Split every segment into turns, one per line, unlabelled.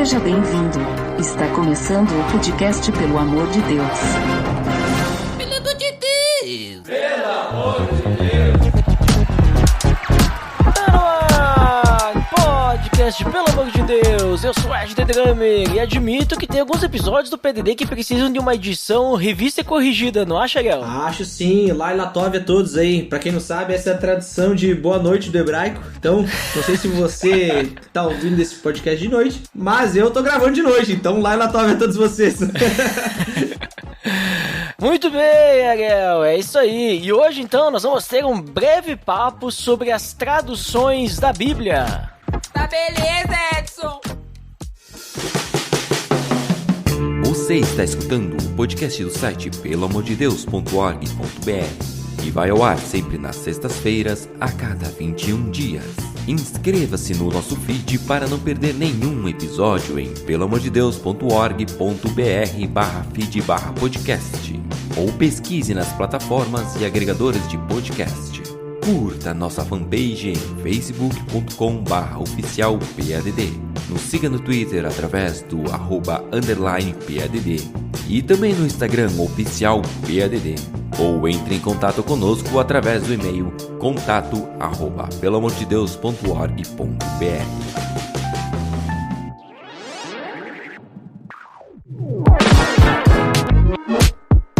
Seja bem-vindo. Está começando o podcast Pelo Amor de Deus.
Pelo amor de Deus!
Pelo amor de Deus!
Podcast Pelo Amor de Deus, eu sou Ed The Drummer e admito que tem alguns episódios do PDD que precisam de uma edição revista e corrigida, não acha, Gael?
Acho sim, Laila Tove a todos aí. Pra quem não sabe, essa é a tradução de boa noite do hebraico. Então, não sei se você tá ouvindo esse podcast de noite, mas eu tô gravando de noite, então Laila Tove a todos vocês.
Muito bem, Ariel, é isso aí. E hoje, então, nós vamos ter um breve papo sobre as traduções da Bíblia.
Tá beleza, Edson!
Você está escutando o podcast do site peloamordedeus.org.br e vai ao ar sempre nas sextas-feiras, a cada 21 dias. Inscreva-se no nosso feed para não perder nenhum episódio em peloamordedeus.org.br/feed/podcast ou pesquise nas plataformas e agregadores de podcast. Curta nossa fanpage em facebook.com/oficialpadd. Nos siga no Twitter através do @_PADD e também no Instagram oficialpadd. Ou entre em contato conosco através do e-mail contato@peloamordedeus.org.br.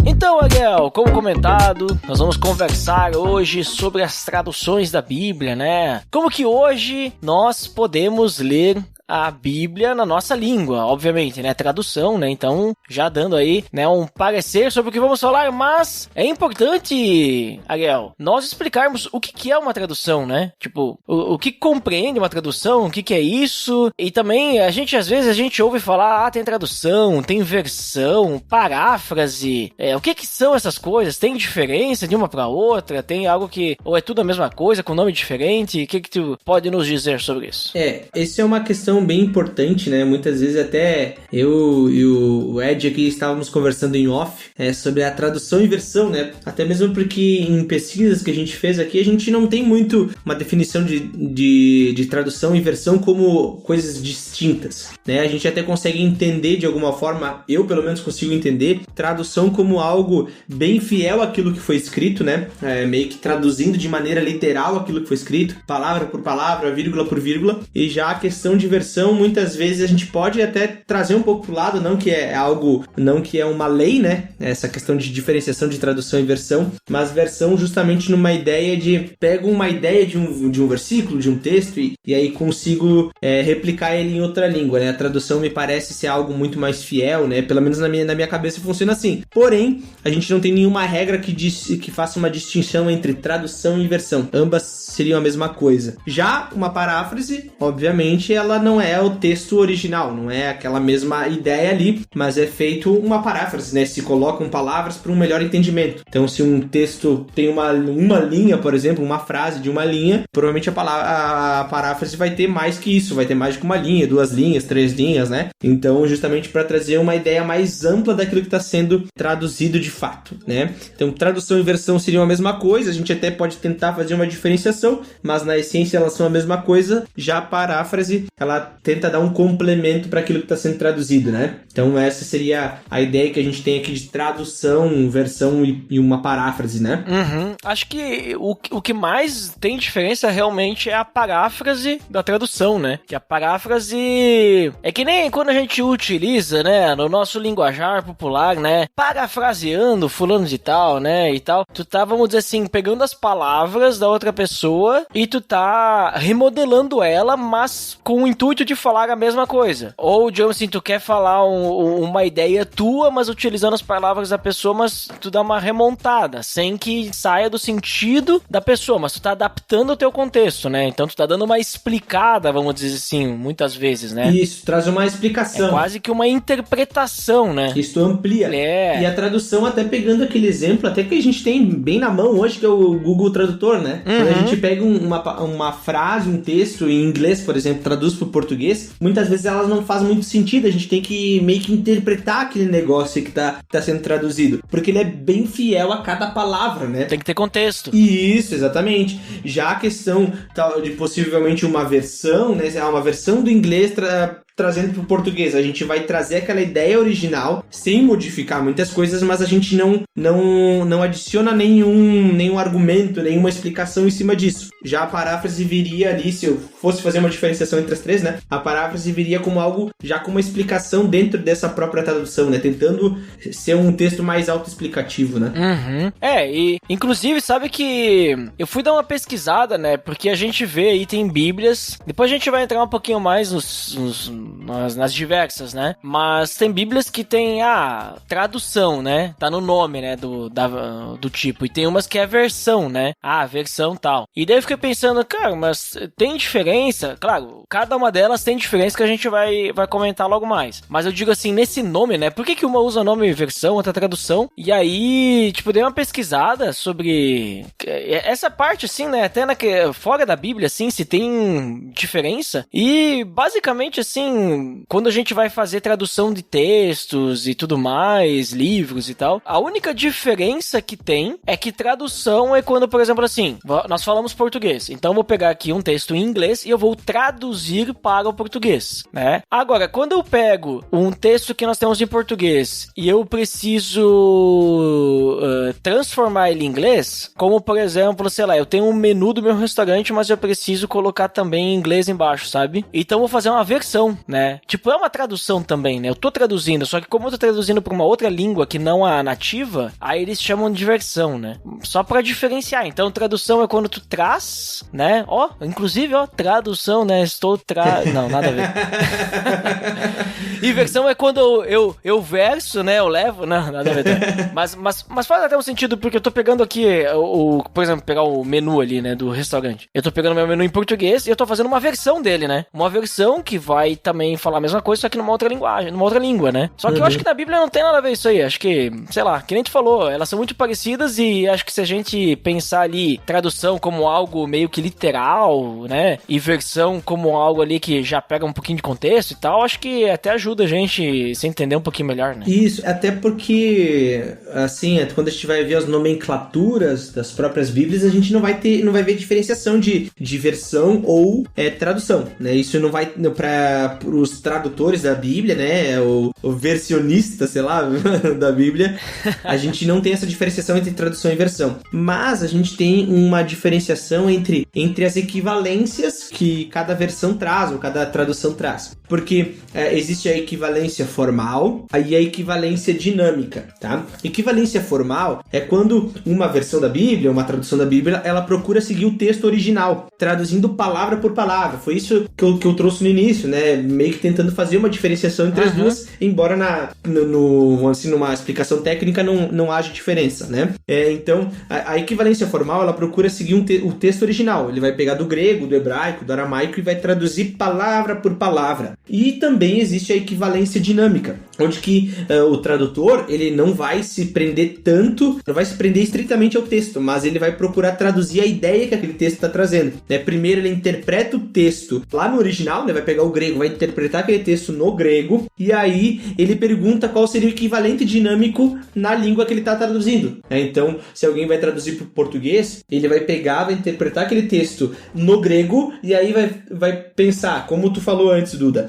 Então, Ariel, como comentado, nós vamos conversar hoje sobre as traduções da Bíblia, né? Como que hoje nós podemos ler a Bíblia na nossa língua, obviamente, né? Tradução, né? Então, já dando aí, né, um parecer sobre o que vamos falar, mas é importante, Ariel, nós explicarmos o que é uma tradução, né? Tipo, o que compreende uma tradução, o que é isso, e também às vezes a gente ouve falar, tem tradução, tem versão, paráfrase, o que são essas coisas? Tem diferença de uma para outra? Tem algo que, ou é tudo a mesma coisa, com nome diferente? O que tu pode nos dizer sobre isso?
Essa é uma questão bem importante, né? Muitas vezes até eu e o Ed aqui estávamos conversando em off sobre a tradução e versão, né? Até mesmo porque em pesquisas que a gente fez aqui, a gente não tem muito uma definição de tradução e versão como coisas distintas, né? A gente até consegue entender de alguma forma, eu pelo menos consigo entender, tradução como algo bem fiel àquilo que foi escrito, né? Meio que traduzindo de maneira literal aquilo que foi escrito, palavra por palavra, vírgula por vírgula, e já a questão de versão, muitas vezes a gente pode até trazer um pouco pro lado, não que é algo, não que é uma lei, né? Essa questão de diferenciação de tradução e versão, mas versão justamente numa ideia de, pego uma ideia de um versículo, de um texto e aí consigo replicar ele em outra língua, né? A tradução me parece ser algo muito mais fiel, né? Pelo menos na minha cabeça funciona assim. Porém, a gente não tem nenhuma regra que faça uma distinção entre tradução e versão. Ambas seriam a mesma coisa. Já uma paráfrase, obviamente, ela não é o texto original, não é aquela mesma ideia ali, mas é feito uma paráfrase, né? Se colocam palavras para um melhor entendimento. Então, se um texto tem uma linha, por exemplo, uma frase de uma linha, provavelmente a paráfrase vai ter mais que isso, vai ter mais de uma linha, 2 linhas, 3 linhas, né? Então, justamente para trazer uma ideia mais ampla daquilo que está sendo traduzido de fato, né? Então, tradução e versão seriam a mesma coisa, a gente até pode tentar fazer uma diferenciação, mas na essência elas são a mesma coisa. Já a paráfrase, ela tenta dar um complemento para aquilo que está sendo traduzido, né? Então essa seria a ideia que a gente tem aqui de tradução, versão e uma paráfrase, né?
Acho que o que mais tem diferença realmente é a paráfrase da tradução, né? Que a paráfrase é que nem quando a gente utiliza, né, no nosso linguajar popular, né, parafraseando fulano de tal, né, e tal. Tu tá, vamos dizer assim, pegando as palavras da outra pessoa e tu tá remodelando ela, mas com o intuito de falar a mesma coisa. Ou, digamos assim, tu quer falar uma ideia tua, mas utilizando as palavras da pessoa, mas tu dá uma remontada, sem que saia do sentido da pessoa, mas tu tá adaptando o teu contexto, né? Então tu tá dando uma explicada, vamos dizer assim, muitas vezes, né?
Isso, traz uma explicação.
É quase que uma interpretação, né?
Isso amplia. E a tradução, até pegando aquele exemplo, até que a gente tem bem na mão hoje, que é o Google Tradutor, né? Quando a gente pega uma frase, um texto em inglês, por exemplo, traduz pro português, muitas vezes elas não fazem muito sentido, a gente tem que meio que interpretar aquele negócio que tá sendo traduzido, porque ele é bem fiel a cada palavra, né?
Tem que ter contexto.
Isso, exatamente. Já a questão de possivelmente uma versão, né? Uma versão do inglês trazendo pro português. A gente vai trazer aquela ideia original, sem modificar muitas coisas, mas a gente não adiciona nenhum argumento, nenhuma explicação em cima disso. Já a paráfrase viria ali, se eu fosse fazer uma diferenciação entre as três, né? A paráfrase viria como algo, já com uma explicação dentro dessa própria tradução, né? Tentando ser um texto mais autoexplicativo, né?
Uhum. E inclusive, sabe que eu fui dar uma pesquisada, né? Porque a gente vê aí, tem bíblias, depois a gente vai entrar um pouquinho mais nas diversas, né? Mas tem bíblias que tem tradução, né? Tá no nome, né? Do tipo. E tem umas que é versão, né? Versão tal. E daí eu fiquei pensando, cara, mas tem diferença? Claro, cada uma delas tem diferença que a gente vai comentar logo mais. Mas eu digo assim, nesse nome, né? Por que uma usa o nome versão, outra tradução? E aí, tipo, dei uma pesquisada sobre essa parte, assim, né? Até fora da Bíblia, assim, se tem diferença. E, basicamente, assim, quando a gente vai fazer tradução de textos e tudo mais, livros e tal, a única diferença que tem é que tradução é quando, por exemplo, assim, nós falamos português. Então, eu vou pegar aqui um texto em inglês e eu vou traduzir para o português, né? Agora, quando eu pego um texto que nós temos em português e eu preciso transformar ele em inglês, como, por exemplo, sei lá, eu tenho um menu do meu restaurante, mas eu preciso colocar também em inglês embaixo, sabe? Então, eu vou fazer uma versão, né? Tipo, é uma tradução também, né? Eu tô traduzindo, só que como eu tô traduzindo para uma outra língua que não a nativa, aí eles chamam de versão, né? Só para diferenciar. Então, tradução é quando tu traz, né? Inclusive, tradução, né? Não, nada a ver. E versão é quando eu verso, né? Eu levo, não, nada a ver. Mas faz até um sentido, porque eu tô pegando aqui, por exemplo, pegar o menu ali, né? Do restaurante. Eu tô pegando meu menu em português e eu tô fazendo uma versão dele, né? Uma versão que vai também falar a mesma coisa, só que numa outra linguagem, numa outra língua, né? Só que eu acho que na Bíblia não tem nada a ver isso aí. Acho que, sei lá, que nem tu falou, elas são muito parecidas e acho que se a gente pensar ali tradução como algo meio que literal, né? E versão como algo ali que já pega um pouquinho de contexto e tal, acho que até ajuda a gente a se entender um pouquinho melhor, né?
Isso, até porque, assim, quando a gente vai ver as nomenclaturas das próprias Bíblias, a gente não vai ver diferenciação de versão ou tradução, né? Isso não vai, para os tradutores da Bíblia, né? O versionista, sei lá, da Bíblia, a gente não tem essa diferenciação entre tradução e versão. Mas a gente tem uma diferenciação entre as equivalências que cada versão traz, ou cada tradução traz. Porque existe a equivalência formal e a equivalência dinâmica, tá? Equivalência formal é quando uma versão da Bíblia, uma tradução da Bíblia, ela procura seguir o texto original, traduzindo palavra por palavra. Foi isso que eu trouxe no início, né? Meio que tentando fazer uma diferenciação entre as duas, embora numa explicação técnica não haja diferença, né? Então, a equivalência formal, ela procura seguir o texto original. Ele vai pegar do grego, do hebraico, do aramaico e vai traduzir palavra por palavra. E também existe a equivalência dinâmica, onde que o tradutor, ele não vai se prender estritamente ao texto, mas ele vai procurar traduzir a ideia que aquele texto está trazendo, né? Primeiro ele interpreta o texto lá no original, né? Vai pegar o grego, vai interpretar aquele texto no grego, e aí ele pergunta qual seria o equivalente dinâmico na língua que ele está traduzindo, né? Então, se alguém vai traduzir para o português, ele vai pegar, vai interpretar aquele texto no grego, e aí vai pensar, como tu falou antes, Duda,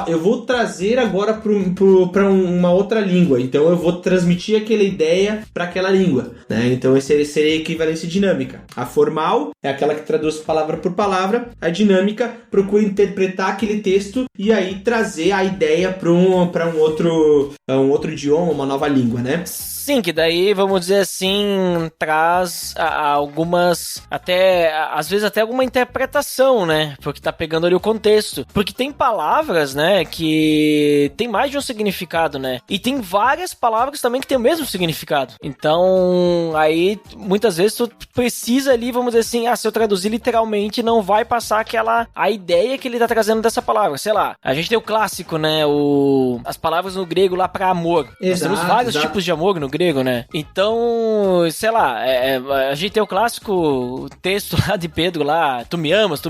eu vou trazer agora para uma outra língua, então eu vou transmitir aquela ideia para aquela língua, né? Então esse seria a equivalência dinâmica. A formal é aquela que traduz palavra por palavra, a dinâmica procura interpretar aquele texto e aí trazer a ideia para um outro idioma, uma nova língua, né?
Sim, que daí, vamos dizer assim, traz algumas, às vezes até alguma interpretação, né? Porque tá pegando ali o contexto. Porque tem palavras, né, que tem mais de um significado, né? E tem várias palavras também que tem o mesmo significado. Então, aí, muitas vezes tu precisa ali, vamos dizer assim, se eu traduzir literalmente, não vai passar a ideia que ele tá trazendo dessa palavra. Sei lá, a gente tem o clássico, né, as palavras no grego lá pra amor. Nós temos vários tipos de amor no grego, né? Então, sei lá, a gente tem o clássico texto lá de Pedro lá, tu me amas,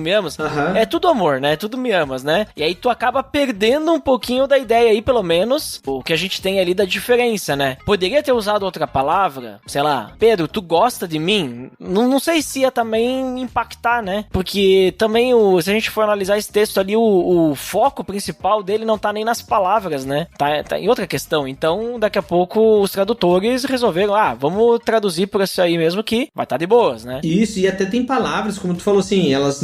é tudo amor, né? Tudo me amas, né? E aí tu acaba perdendo um pouquinho da ideia aí, pelo menos o que a gente tem ali da diferença, né? Poderia ter usado outra palavra, sei lá, Pedro, tu gosta de mim? Não sei se ia também impactar, né? Porque também, se a gente for analisar esse texto ali, o foco principal dele não tá nem nas palavras, né? Tá em outra questão. Então, daqui a pouco, os tradutores resolveram, vamos traduzir por isso aí mesmo que vai estar de boas, né?
Isso, e até tem palavras, como tu falou assim, elas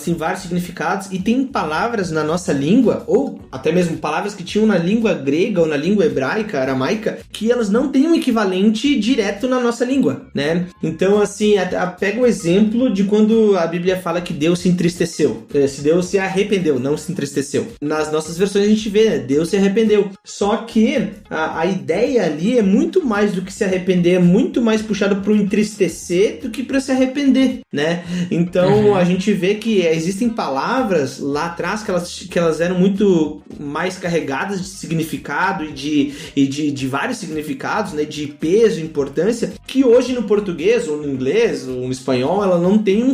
têm vários significados, e tem palavras na nossa língua, ou até mesmo palavras que tinham na língua grega ou na língua hebraica, aramaica, que elas não têm um equivalente direto na nossa língua, né? Então, assim, pega o exemplo de quando a Bíblia fala que Deus se entristeceu. Se Deus se arrependeu, não se entristeceu. Nas nossas versões a gente vê, né? Deus se arrependeu. Só que a ideia ali é muito mais do que se arrepender, é muito mais puxado para o entristecer do que para se arrepender, né? Então, a gente vê que existem palavras lá atrás que elas eram muito mais carregadas de significado e de vários significados, né? De peso e importância, que hoje no português, ou no inglês, ou no espanhol, ela não tem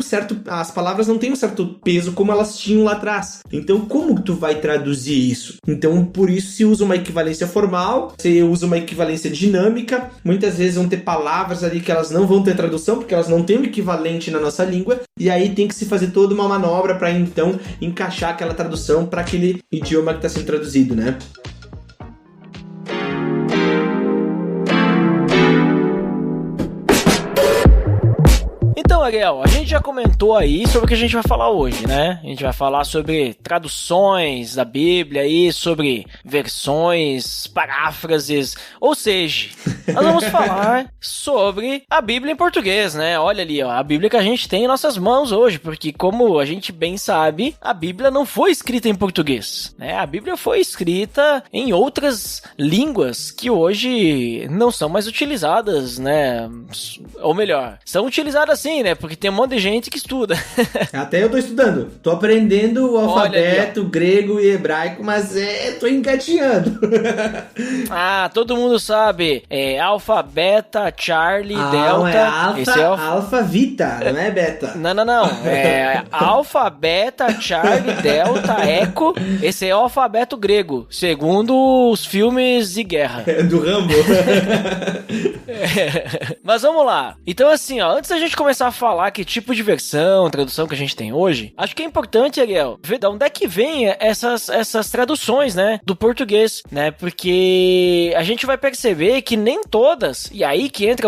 as palavras não têm um certo peso como elas tinham lá atrás. Então, como tu vai traduzir isso? Então, por isso se usa uma equivalência formal, se usa uma equivalência dinâmica, muitas vezes vão ter palavras ali que elas não vão ter tradução, porque elas não têm um equivalente na nossa língua, e aí tem que se fazer toda uma manobra para então encaixar aquela tradução para aquele idioma que está sendo traduzido, né?
Então, Ariel, a gente já comentou aí sobre o que a gente vai falar hoje, né? A gente vai falar sobre traduções da Bíblia aí, sobre versões, paráfrases, ou seja, nós vamos falar sobre a Bíblia em português, né? Olha ali, ó, a Bíblia que a gente tem em nossas mãos hoje, porque como a gente bem sabe, a Bíblia não foi escrita em português, né? A Bíblia foi escrita em outras línguas que hoje não são mais utilizadas, né? Ou melhor, são utilizadas sim, né? Porque tem um monte de gente que estuda. Até
eu tô estudando. Tô aprendendo o alfabeto grego e hebraico, mas tô engatinhando.
Todo mundo sabe. É alfabeta, Charlie, Delta.
É alfa, alfa, Vita, não é beta.
Não. É alfabeta, Charlie, Delta, Eco. Esse é o alfabeto grego, segundo os filmes de guerra.
Do Rambo.
Mas vamos lá. Então assim, ó, antes da gente começar a falar que tipo de versão, tradução que a gente tem hoje, acho que é importante, Ariel, ver de onde é que vem essas traduções, né, do português, né, porque a gente vai perceber que nem todas, e aí que entra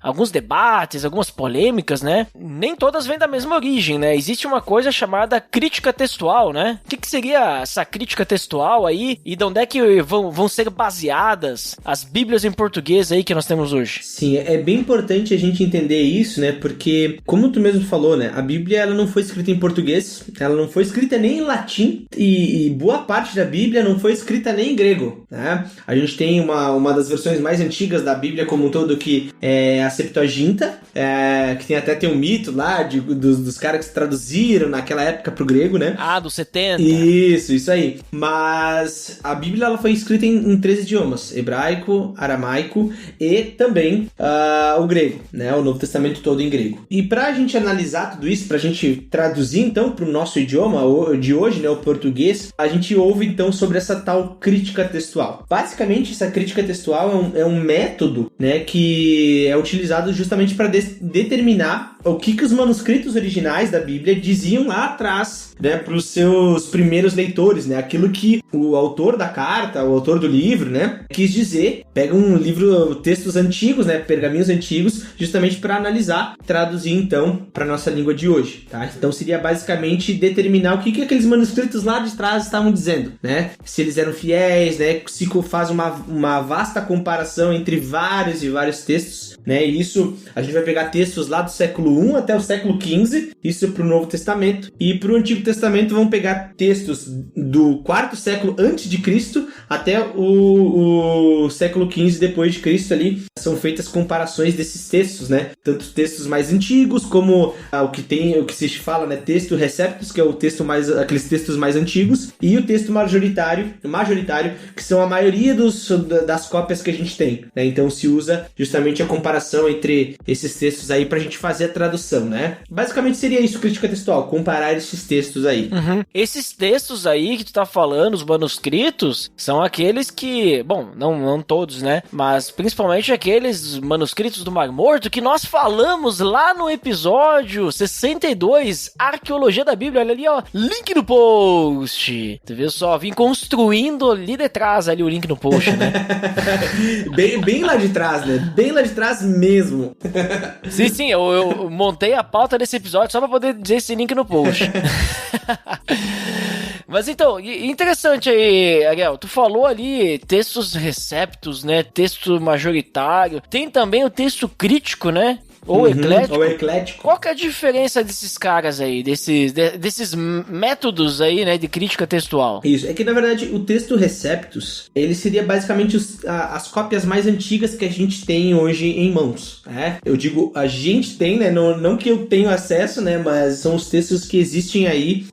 alguns debates, algumas polêmicas, né, nem todas vêm da mesma origem, né, existe uma coisa chamada crítica textual, né, o que seria essa crítica textual aí, e de onde é que vão ser baseadas as bíblias em português aí que nós temos hoje?
Sim, é bem importante a gente entender isso, né, porque, como tu mesmo falou, né, a Bíblia ela não foi escrita em português, ela não foi escrita nem em latim, e boa parte da Bíblia não foi escrita nem em grego, né? A gente tem uma das versões mais antigas da Bíblia como um todo, que é a Septuaginta, que tem um mito lá dos caras que se traduziram naquela época pro grego, né?
Dos 70.
Isso aí. Mas a Bíblia ela foi escrita em 3 idiomas, hebraico, aramaico e também o grego, né? O Novo Testamento todo em grego. E pra gente analisar tudo isso, pra gente traduzir então pro nosso idioma de hoje, né, o português, a gente ouve então sobre essa tal crítica textual. Basicamente, essa crítica textual é um método, né, que é utilizado justamente para determinar o que os manuscritos originais da Bíblia diziam lá atrás, né, para os seus primeiros leitores, né, aquilo que o autor da carta, o autor do livro, né, quis dizer. Pega um livro, textos antigos, né, pergaminhos antigos, justamente para analisar, traduzir então para nossa língua de hoje, tá? Então seria basicamente determinar o que aqueles manuscritos lá de trás estavam dizendo, né? Se eles eram fiéis, né? Se faz uma vasta comparação entre vários e vários textos, né? E isso, a gente vai pegar textos lá do século I até o século XV, isso para o Novo Testamento, e para o Antigo Testamento vão pegar textos do 4º século antes de Cristo até o século XV depois de Cristo ali. São são feitas comparações desses textos, né? Tanto textos mais antigos como o que se fala, né? Texto receptus, que é o texto aqueles textos mais antigos, e o texto majoritário, que são a maioria das cópias que a gente tem, né? Então se usa justamente a comparação entre esses textos aí pra gente fazer a tradução, né? Basicamente seria isso, crítica textual, comparar esses textos aí.
Esses textos aí que tu tá falando, os manuscritos, são aqueles que, bom, não todos, né? Mas principalmente aqueles manuscritos do Mar Morto que nós falamos lá no episódio 62, Arqueologia da Bíblia. Olha ali, ó, link no post. Tu viu só? Vim construindo ali de trás ali o link no post, né?
bem lá de trás, né? Bem lá de trás mesmo.
Sim, eu montei a pauta desse episódio só pra poder dizer esse link no post. Mas então, interessante aí, Ariel, tu falou ali textos receptos, né, texto majoritário, tem também o texto crítico, né? Ou eclético.
Ou eclético.
Qual que é a diferença desses caras aí, desses métodos aí, né, de crítica textual?
Isso, é que na verdade o texto receptus, ele seria basicamente as cópias mais antigas que a gente tem hoje em mãos, né? Eu digo, a gente tem, né, não que eu tenho acesso, né, mas são os textos que existem aí,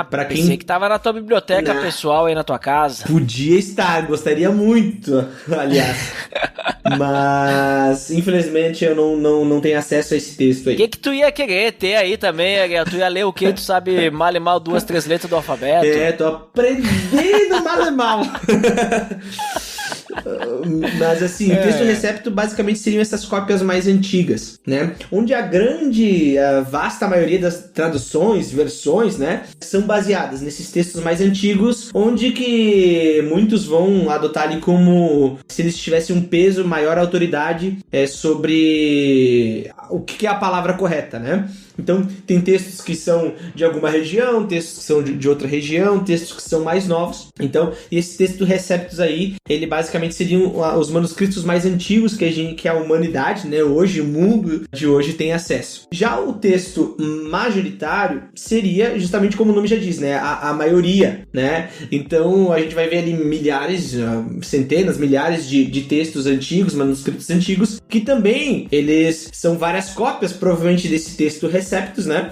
pra quem...
Pensei que tava na tua biblioteca pessoal aí na tua casa.
Podia estar, gostaria muito, aliás. Mas, infelizmente, eu não tenho acesso a esse texto aí.
O que tu ia querer ter aí também, Ariel? Tu ia ler o quê? Tu sabe mal e mal 2, 3 letras do alfabeto?
Tô aprendendo mal e mal. Mas assim, o texto recepto basicamente seriam essas cópias mais antigas, né? Onde a vasta maioria das traduções, versões, né, são baseadas nesses textos mais antigos, onde que muitos vão adotar ali como se eles tivessem um peso, maior autoridade sobre o que é a palavra correta, né? Então, tem textos que são de alguma região, textos que são de outra região, textos que são mais novos. Então, esse texto receptus aí, ele basicamente seriam os manuscritos mais antigos que a humanidade, né, hoje, o mundo de hoje tem acesso. Já o texto majoritário seria justamente como o nome já diz, né, a maioria, né? Então, a gente vai ver ali milhares, centenas, milhares de textos antigos, manuscritos antigos, que também eles são várias cópias, provavelmente, desse texto receptus, né?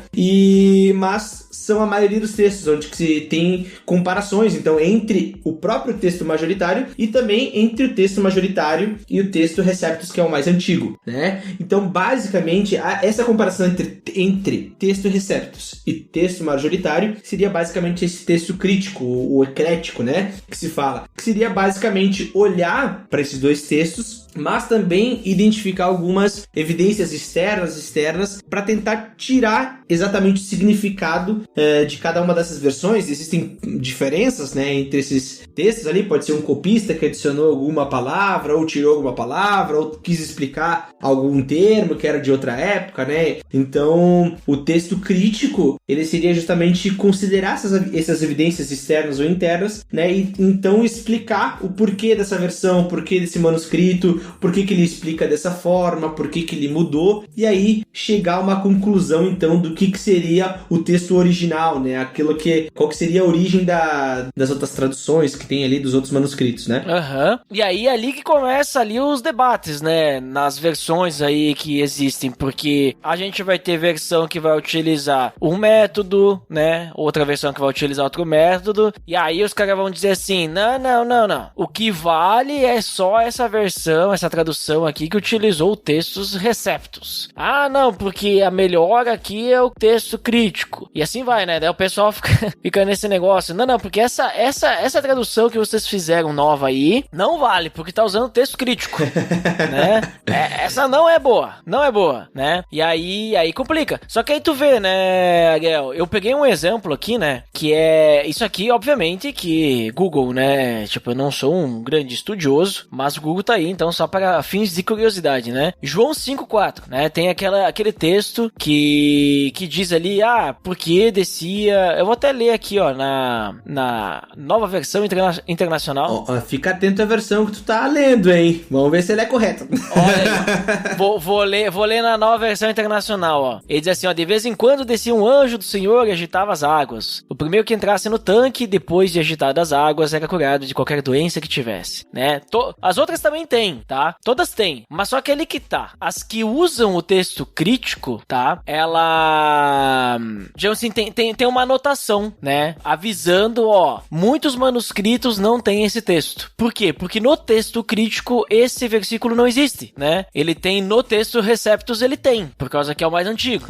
Mas são a maioria dos textos onde que se tem comparações, então, entre o próprio texto majoritário e também entre o texto majoritário e o texto receptus, que é o mais antigo, né? Então, basicamente, essa comparação entre texto receptus e texto majoritário seria basicamente esse texto crítico, o eclético, né? Que se fala. Que seria basicamente olhar para esses dois textos, mas também identificar algumas evidências externas para tentar tirar exatamente o significado de cada uma dessas versões. Existem diferenças, né, entre esses textos ali, pode ser um copista que adicionou alguma palavra, ou tirou alguma palavra, ou quis explicar algum termo que era de outra época, né? Então, o texto crítico, ele seria justamente considerar essas evidências externas ou internas, né, e então explicar o porquê dessa versão, o porquê desse manuscrito, por que ele explica dessa forma, por que ele mudou, e aí chegar a uma conclusão, então, do que seria o texto original, né? Qual que seria a origem das outras traduções que tem ali dos outros manuscritos, né?
E aí, ali que começa ali os debates, né? Nas versões aí que existem, porque a gente vai ter versão que vai utilizar um método, né? Outra versão que vai utilizar outro método, e aí os caras vão dizer assim, não. O que vale é só essa versão, essa tradução aqui que utilizou textos receptus. Ah, não, porque a melhor aqui é o texto crítico. E assim vai, né? Daí o pessoal fica nesse negócio. Não, porque essa tradução que vocês fizeram nova aí não vale, porque tá usando texto crítico, né? Essa não é boa, né? E aí complica. Só que aí tu vê, né, Ariel? Eu peguei um exemplo aqui, né? Que é isso aqui, obviamente, que Google, né? Tipo, eu não sou um grande estudioso, mas o Google tá aí, então só para fins de curiosidade, né? João 5,4, né? Tem aquele texto que diz ali, porque descia... Eu vou até ler aqui, ó, na nova versão internacional.
Fica atento à versão que tu tá lendo, hein? Vamos ver se ela é correta.
Olha aí, vou ler na nova versão internacional, ó. Ele diz assim, ó, de vez em quando descia um anjo do Senhor e agitava as águas. O primeiro que entrasse no tanque, depois de agitadas as águas, era curado de qualquer doença que tivesse, né? As outras também tem, tá? Todas têm, mas só que ali que tá. As que usam o texto crítico, tá? Ela... digamos assim, tem uma anotação, né? Avisando, ó, muitos manuscritos não têm esse texto. Por quê? Porque no texto crítico esse versículo não existe, né? Ele tem no texto Receptus, ele tem, por causa que é o mais antigo.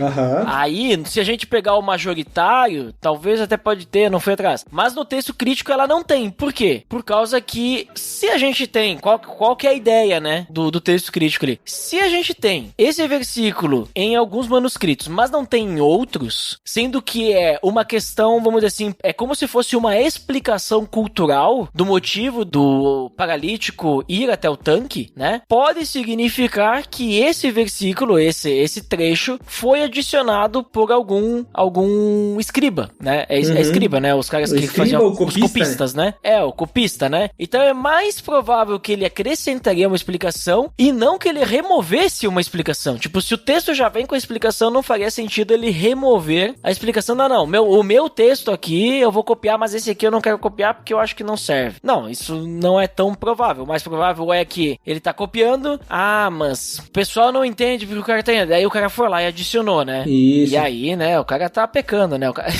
Aí, se a gente pegar o majoritário, talvez até pode ter, não foi atrás. Mas no texto crítico ela não tem. Por quê? Por causa que se a gente tem, qual que é a ideia, né, do texto crítico ali? Se a gente tem esse versículo em alguns manuscritos, mas não tem em outros, sendo que é uma questão, vamos dizer assim, é como se fosse uma explicação cultural do motivo do paralítico ir até o tanque, né? Pode significar que esse versículo, esse trecho, foi adicionado por algum escriba, né? É escriba, né? Os caras que faziam os copistas, né? O copista, né? Então é mais provável que ele acrescentaria uma explicação e não que ele removesse uma explicação. Tipo, se o texto já vem com a explicação, não faria sentido ele remover a explicação. Não. O meu texto aqui eu vou copiar, mas esse aqui eu não quero copiar porque eu acho que não serve. Não, isso não é tão provável. O mais provável é que ele tá copiando. Ah, mas o pessoal não entende porque o cara tem. Daí o cara foi lá e adicionou, né?
Isso.
E aí, né, o cara tá pecando, né? O cara...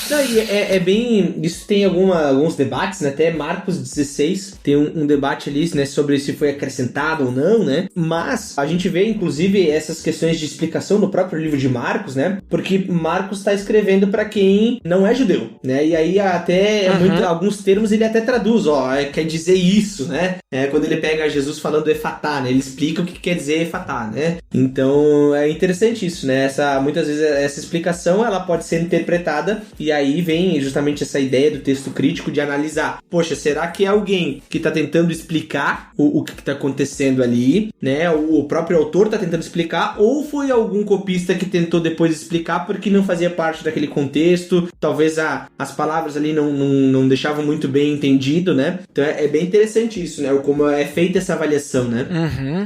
Não, é bem... Isso tem alguns debates, né? Até Marcos 16 tem um debate ali, né? Sobre se foi acrescentado ou não, né? Mas a gente vê, inclusive, essas questões de explicação no próprio livro de Marcos, né? Porque Marcos está escrevendo para quem não é judeu, né? E aí até alguns termos ele até traduz, quer dizer isso, né? Quando ele pega Jesus falando efatá, né? Ele explica o que quer dizer efatá, né? Então é interessante isso, né? Muitas vezes essa explicação ela pode ser interpretada e aí vem justamente essa ideia do texto crítico de analisar, poxa, será que é alguém que está tentando explicar o que está acontecendo ali, né? O próprio autor está tentando explicar, ou foi algum copista que tentou depois explicar porque não fazia parte daquele contexto, talvez as palavras ali não deixavam muito bem entendido, né? Então é bem interessante isso, né? Como é feita essa avaliação, né?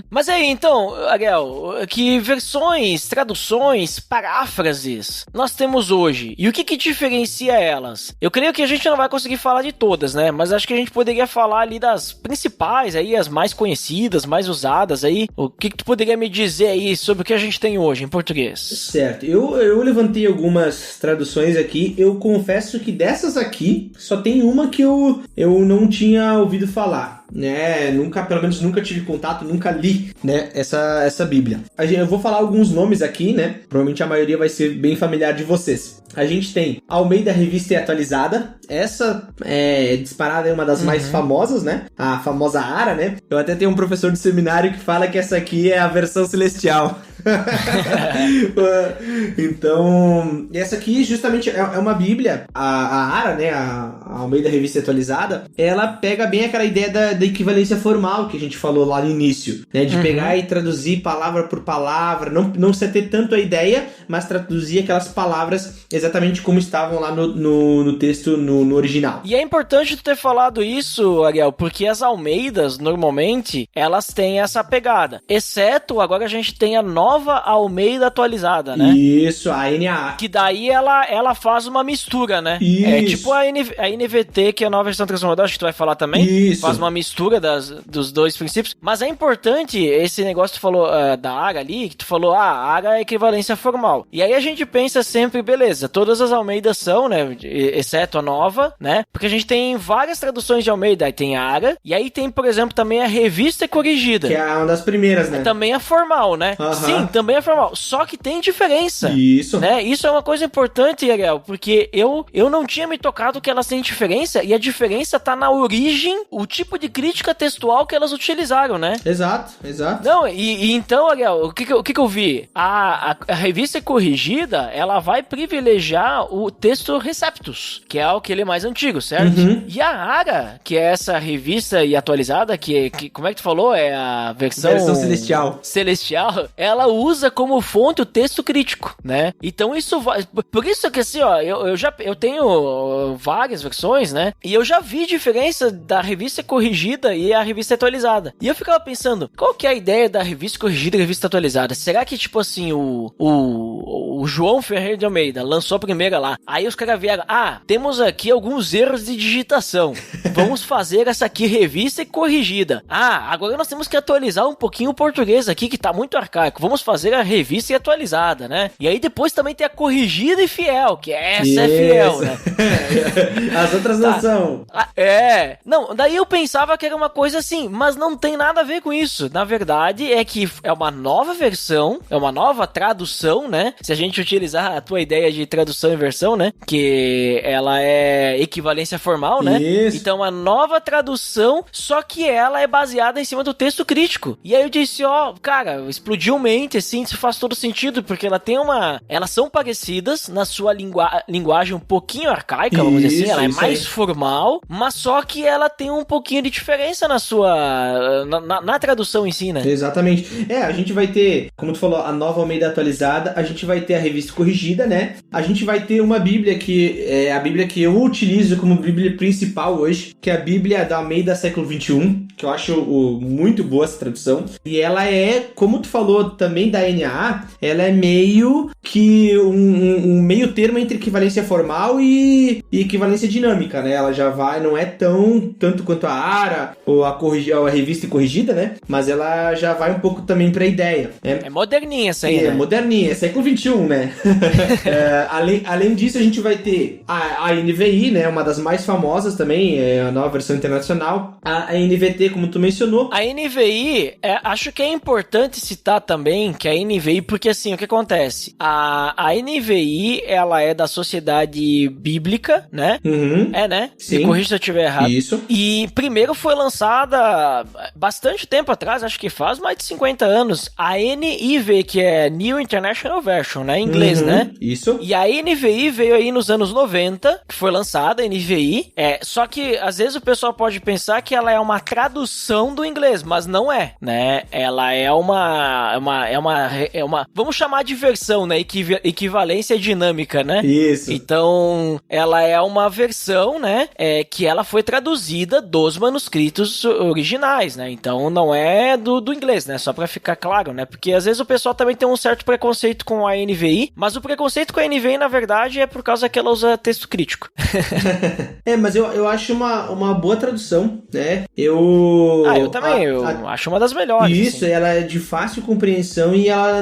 Mas aí, então, Ariel, que versões, traduções, paráfrases nós temos hoje? E o que diferencia elas? Eu creio que a gente não vai conseguir falar de todas, né? Mas acho que a gente poderia falar ali das principais aí, as mais conhecidas, mais usadas aí. O que tu poderia me dizer aí sobre o que a gente tem hoje em português? Certo.
Eu levantei algumas traduções aqui. Eu confesso que dessas aqui, só tem uma que eu não tinha ouvido falar, né? Pelo menos nunca tive contato, nunca li, né? Essa Bíblia. Eu vou falar alguns nomes aqui, né? Provavelmente a maioria vai ser bem familiar de vocês. A gente tem Almeida Revista e Atualizada. Essa disparada é uma das mais famosas, né? A famosa ARA, né? Eu até tenho um professor de seminário que fala que essa aqui é a versão celestial. Então, essa aqui justamente é uma Bíblia. A ARA, né? A Almeida Revista e Atualizada, ela pega bem aquela ideia da equivalência formal que a gente falou lá no início, né? De pegar e traduzir palavra por palavra, não se ter tanto a ideia, mas traduzir aquelas palavras exatamente como estavam lá no texto, no original.
E é importante tu ter falado isso, Ariel, porque as Almeidas, normalmente, elas têm essa pegada. Exceto, agora a gente tem a nova Almeida atualizada, né?
Isso, a NAA.
Que daí ela faz uma mistura, né?
Isso.
É tipo a NVT, que é a nova versão transformadora, acho que tu vai falar também.
Isso.
Faz uma mistura dos dois princípios. Mas é importante esse negócio que tu falou da ARA ali, que tu falou, a ARA é equivalência formal. E aí a gente pensa sempre, beleza, todas as Almeidas são, né? Exceto a nova, né? Porque a gente tem várias traduções de Almeida. Aí tem a ARA, e aí tem, por exemplo, também a Revista Corrigida.
Que é uma das primeiras, né?
Também é formal, né? Sim, também é formal. Só que tem diferença.
Isso.
Né? Isso é uma coisa importante, Ariel, porque eu não tinha me tocado que elas têm diferença, e a diferença tá na origem, o tipo de crítica textual que elas utilizaram, né?
Exato.
Não, e então, Ariel, o que eu vi? A Revista Corrigida, ela vai privilegiar o texto Receptus, que é aquele mais antigo, certo? E a ARA, que é essa revista e atualizada, que como é que tu falou? É a versão
celestial.
Celestial, ela usa como fonte o texto crítico, né? Então isso vai... Por isso que assim, ó, eu tenho várias versões, né? E eu já vi diferença da revista corrigida e a revista atualizada. E eu ficava pensando, qual que é a ideia da revista corrigida e revista atualizada? Será que, tipo assim, o João Ferreira de Almeida lançou a primeira lá, aí os caras vieram, temos aqui alguns erros de digitação, vamos fazer essa aqui revista e corrigida. Agora nós temos que atualizar um pouquinho o português aqui, que tá muito arcaico, vamos fazer a revista e atualizada, né? E aí depois também tem a corrigida e fiel, que essa é fiel, né?
As outras não são.
Não, daí eu pensava que era uma coisa assim, mas não tem nada a ver com isso. Na verdade, é que é uma nova versão, é uma nova tradução, né? Se a gente utilizar a tua ideia de tradução e versão, né? Que ela é equivalência formal, né?
Isso.
Então, uma nova tradução, só que ela é baseada em cima do texto crítico. E aí eu disse, cara, explodiu mente, assim, isso faz todo sentido, porque ela tem elas são parecidas na sua linguagem um pouquinho arcaica, vamos dizer assim, ela é mais formal, mas só que ela tem um pouquinho de diferença na sua... na tradução em si, né?
Exatamente. A gente vai ter, como tu falou, a nova Almeida atualizada, a gente vai ter a revista corrigida, né? A gente vai ter uma Bíblia que é a Bíblia que eu utilizo como Bíblia principal hoje, que é a Bíblia da Almeida século XXI, que eu acho muito boa essa tradução. E ela é, como tu falou também da NAA, ela é meio que um meio termo entre equivalência formal e equivalência dinâmica, né? Ela já vai, não é tanto quanto a ARA ou a revista corrigida, né? Mas ela já vai um pouco também pra ideia.
É moderninha essa aí, né?
É moderninha, é século XXI, né? Além disso, a gente vai ter a NVI, né? Uma das mais famosas também, é a nova versão internacional. A NVT, como tu mencionou.
A NVI, acho que é importante citar também que a NVI, porque assim, o que acontece? A NVI, ela é da Sociedade Bíblica, né?
Uhum.
Né?
Sim.
Me corrija se eu estiver errado.
Isso.
E primeiro foi lançada bastante tempo atrás, acho que faz mais de 50 anos, a NIV, que é New International Version, né? Em inglês, né?
Isso.
E a NVI veio aí nos anos 90, que foi lançada, a NVI. Só que às vezes o pessoal pode pensar que ela é uma tradução do inglês, mas não é, né? Ela é uma vamos chamar de versão, né? Equivalência dinâmica, né?
Isso.
Então, ela é uma versão, né? Que ela foi traduzida dos manuscritos originais, né? Então, não é do inglês, né? Só pra ficar claro, né? Porque às vezes o pessoal também tem um certo preconceito com a NVI, mas o preconceito com a NVI, na verdade, é por causa que ela usa texto crítico.
Mas eu acho uma boa tradução, né? Eu
também, eu acho uma das melhores.
Isso,
assim.
ela é de fácil compreensão e ela,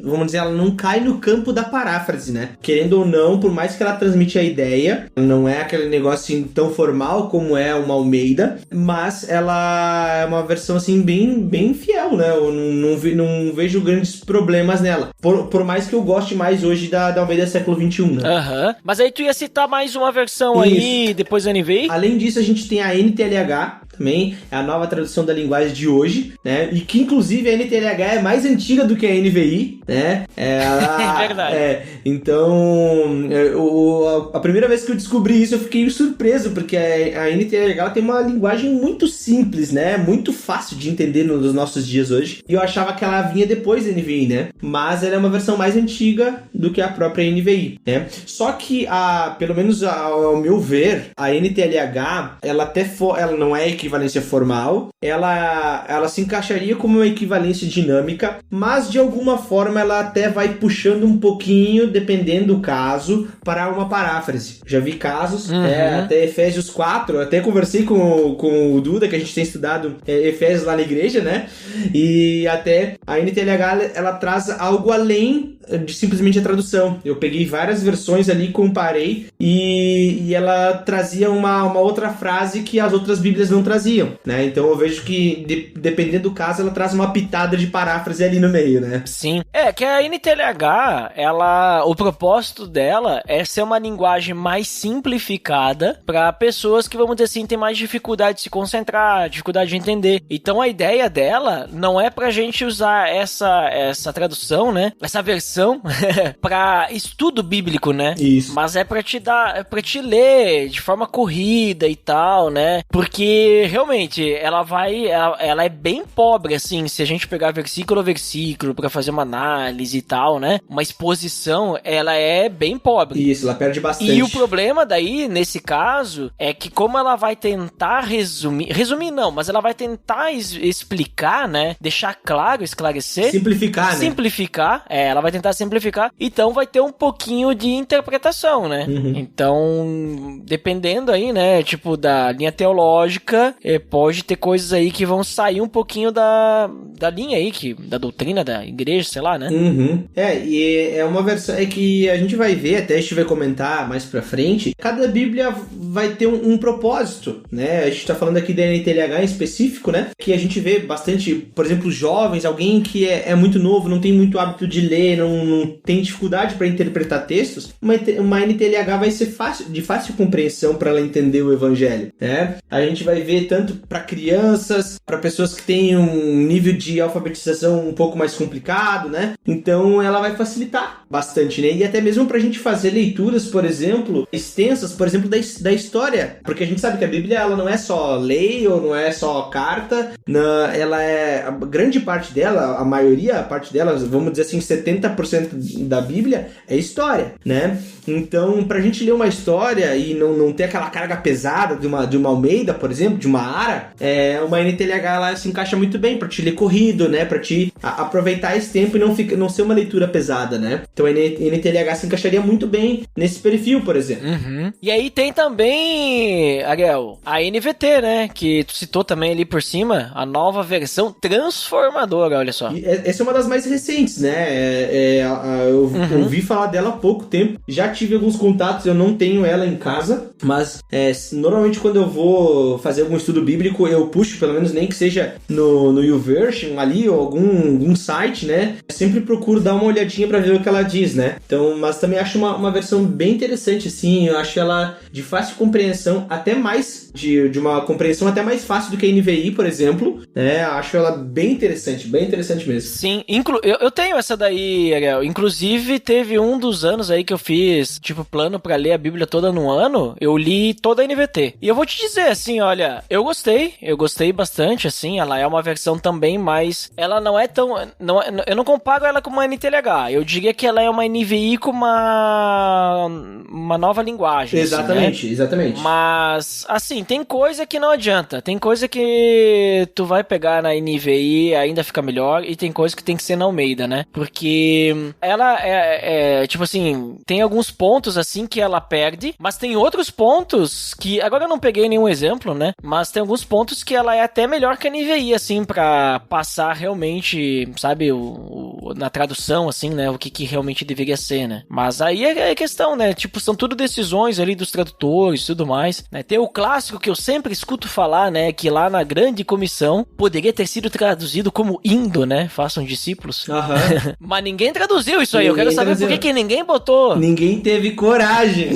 vamos dizer, ela não cai no campo da paráfrase, né? Querendo ou não, por mais que ela transmite a ideia, não é aquele negócio assim, tão formal como é uma Almeida, mas ela é uma versão assim bem fiel, né? Eu não vejo grandes problemas nela. Por mais que eu goste mais hoje da Almeida século XXI, né?
Aham. Mas aí tu ia citar mais uma versão aí, depois da NVI?
Além disso, a gente tem a NTLH, também é a nova tradução da linguagem de hoje, né? E que inclusive a NTLH é mais antiga do que a NVI, né?
É verdade.
Então, a primeira vez que eu descobri isso, eu fiquei surpreso, porque a NTLH tem uma linguagem muito simples, né? Muito fácil de entender nos nossos dias hoje. E eu achava que ela vinha depois da NVI, né? Mas ela é uma versão mais antiga do que a própria NVI, né? Só que, pelo menos ao meu ver, a NTLH, ela não é equivalência formal, ela se encaixaria como uma equivalência dinâmica, mas de alguma forma ela até vai puxando um pouquinho, dependendo do caso, para uma paráfrase. Já vi casos, até Efésios 4, até conversei com o Duda, que a gente tem estudado Efésios lá na igreja, né? E até a NTLH, ela traz algo além de simplesmente a tradução. Eu peguei várias versões ali, comparei, e ela trazia uma outra frase que as outras bíblias não traziam, né? Então eu vejo que, dependendo do caso, ela traz uma pitada de paráfrase ali no meio, né?
Sim. Que a NTLH, o propósito dela é ser uma linguagem mais simplificada para pessoas que, vamos dizer assim, têm mais dificuldade de se concentrar, dificuldade de entender. Então a ideia dela não é pra gente usar essa tradução, né? Essa versão para estudo bíblico, né?
Isso.
Mas é pra te ler de forma corrida e tal, né? Porque realmente, ela é bem pobre, assim, se a gente pegar versículo a versículo pra fazer uma análise e tal, né? Uma exposição, ela é bem pobre.
Isso, ela perde bastante.
E o problema daí, nesse caso, é que como ela vai tentar resumir não, mas ela vai tentar explicar, né? Deixar claro, esclarecer.
Simplificar, né?
Ela vai tentar simplificar, então vai ter um pouquinho de interpretação, né?
Uhum.
Então, dependendo aí, né, tipo, da linha teológica, pode ter coisas aí que vão sair um pouquinho da linha aí, da doutrina da igreja, sei lá, né?
Uhum. E é uma versão, é que a gente vai ver, até a gente vai comentar mais pra frente, cada Bíblia vai ter um propósito, né? A gente tá falando aqui da NTLH em específico, né? Que a gente vê bastante, por exemplo, jovens, alguém que é muito novo, não tem muito hábito de ler, não tem dificuldade para interpretar textos, uma NTLH vai ser de fácil compreensão para ela entender o evangelho, né? A gente vai ver tanto para crianças, para pessoas que têm um nível de alfabetização um pouco mais complicado, né? Então ela vai facilitar bastante, né? E até mesmo pra gente fazer leituras, por exemplo, extensas, por exemplo, da história, porque a gente sabe que a Bíblia, ela não é só lei ou não é só carta, ela é, a grande parte dela, a maioria, a parte dela, vamos dizer assim, 70% da Bíblia é história, né? Então, pra gente ler uma história e não ter aquela carga pesada de uma Almeida, por exemplo, de uma Ara, uma NTLH, ela se encaixa muito bem pra te ler corrido, né? Pra te aproveitar esse tempo e não ser uma leitura pesada, né? Então, a NTLH se encaixaria muito bem nesse perfil, por exemplo.
Uhum. E aí tem também, Ariel, a NVT, né? Que tu citou também ali por cima, a nova versão transformadora, olha só.
E essa é uma das mais recentes, né? Eu ouvi falar dela há pouco tempo, já tive alguns contatos, eu não tenho ela em casa, mas normalmente quando eu vou fazer algum estudo bíblico, eu puxo, pelo menos nem que seja no YouVersion ali, ou algum site, né? Eu sempre procuro dar uma olhadinha pra ver o que ela diz, né? Então, mas também acho uma versão bem interessante, assim, eu acho ela de fácil compreensão, até mais, de uma compreensão até mais fácil do que a NVI, por exemplo, né? Acho ela bem interessante mesmo.
Sim, eu tenho essa daí, Ariel. Inclusive, teve um dos anos aí que eu fiz, tipo, plano pra ler a Bíblia toda no ano, eu li toda a NVT. E eu vou te dizer, assim, olha, eu gostei bastante, assim, ela é uma versão também, mas ela não é tão... eu não comparo ela com uma NTLH, eu diria que ela é uma NVI com uma nova linguagem.
Exatamente,
assim, né?
Exatamente.
Mas, assim, tem coisa que não adianta, tem coisa que tu vai pegar na NVI, ainda fica melhor, e tem coisa que tem que ser na Almeida, né? Porque ela tipo assim, tem alguns pontos, assim, que ela perde, mas tem outros pontos que, agora eu não peguei nenhum exemplo, né? Mas tem alguns pontos que ela é até melhor que a NVI, assim, pra passar realmente, sabe, na tradução, assim, né? O que realmente deveria ser, né? Mas aí é questão, né? Tipo, são tudo decisões ali dos tradutores e tudo mais, né? Tem o clássico que eu sempre escuto falar, né? Que lá na grande comissão poderia ter sido traduzido como indo, né? Façam discípulos.
Uhum.
Mas ninguém traduziu isso aí. Eu quero saber por que ninguém botou.
Ninguém teve coragem.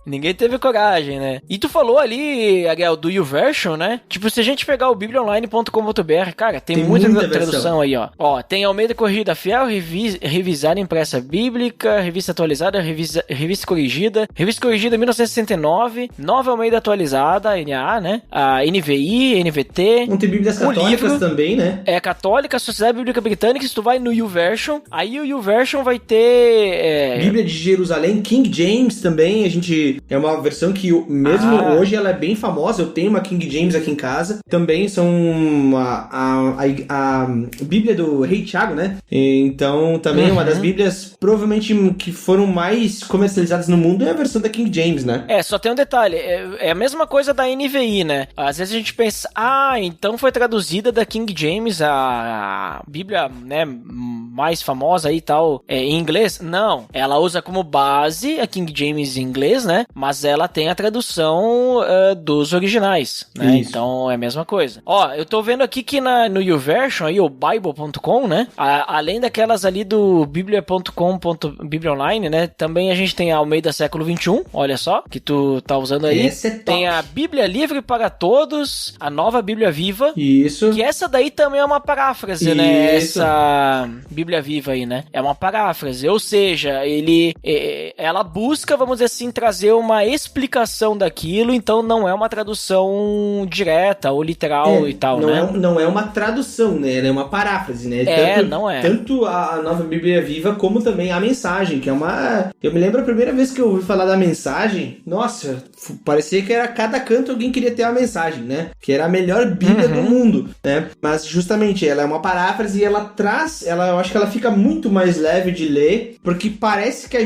Ninguém teve coragem, né? E tu falou ali, Ariel, do YouVersion, né? Tipo, se a gente pegar o bibliaonline.com.br, cara, tem muita tradução aí, ó. Ó, tem Almeida Corrigida Fiel, revisada impressa bíblica, revista atualizada, revista corrigida 1969, Nova Almeida atualizada, NAA, né? A NVI, NVT.
Não tem bíblias católicas também, né?
É católica, Sociedade Bíblica Britânica, se tu vai no YouVersion, aí o YouVersion vai ter...
Bíblia de Jerusalém, King James também, é uma versão que mesmo hoje ela é bem famosa, eu tenho uma King James aqui em casa, também são a Bíblia do Rei Tiago, né? Então também é uma das bíblias provavelmente que foram mais comercializadas no mundo, é a versão da King James, né?
Só tem um detalhe, é a mesma coisa da NVI, né? Às vezes a gente pensa, então foi traduzida da King James, a Bíblia, né, mais famosa aí e tal, em inglês. Não, ela usa como base a King James em inglês, né? Mas ela tem a tradução dos originais, né?
Isso.
Então é a mesma coisa. Ó, eu tô vendo aqui que no YouVersion, aí, o Bible.com, né? Além daquelas ali do Biblia.com, Bíblia Online, né? Também a gente tem a Almeida Século XXI, olha só, que tu tá usando aí.
Esse é top.
Tem a Bíblia Livre para Todos, a Nova Bíblia Viva.
Isso.
Que essa daí também é uma paráfrase, né? Essa Bíblia Viva aí, né? É uma paráfrase, ou seja, ela busca, vamos dizer assim, trazer uma explicação daquilo, então não é uma tradução direta ou literal e tal, né?
Não é uma tradução, né? Ela é uma paráfrase, né?
Não é.
Tanto a Nova Bíblia Viva como também a Mensagem, que é uma... Eu me lembro a primeira vez que eu ouvi falar da Mensagem, nossa, parecia que era cada canto alguém queria ter a Mensagem, né? Que era a melhor Bíblia do mundo, né? Mas justamente ela é uma paráfrase e ela traz, eu acho que ela fica muito mais leve de ler, porque parece que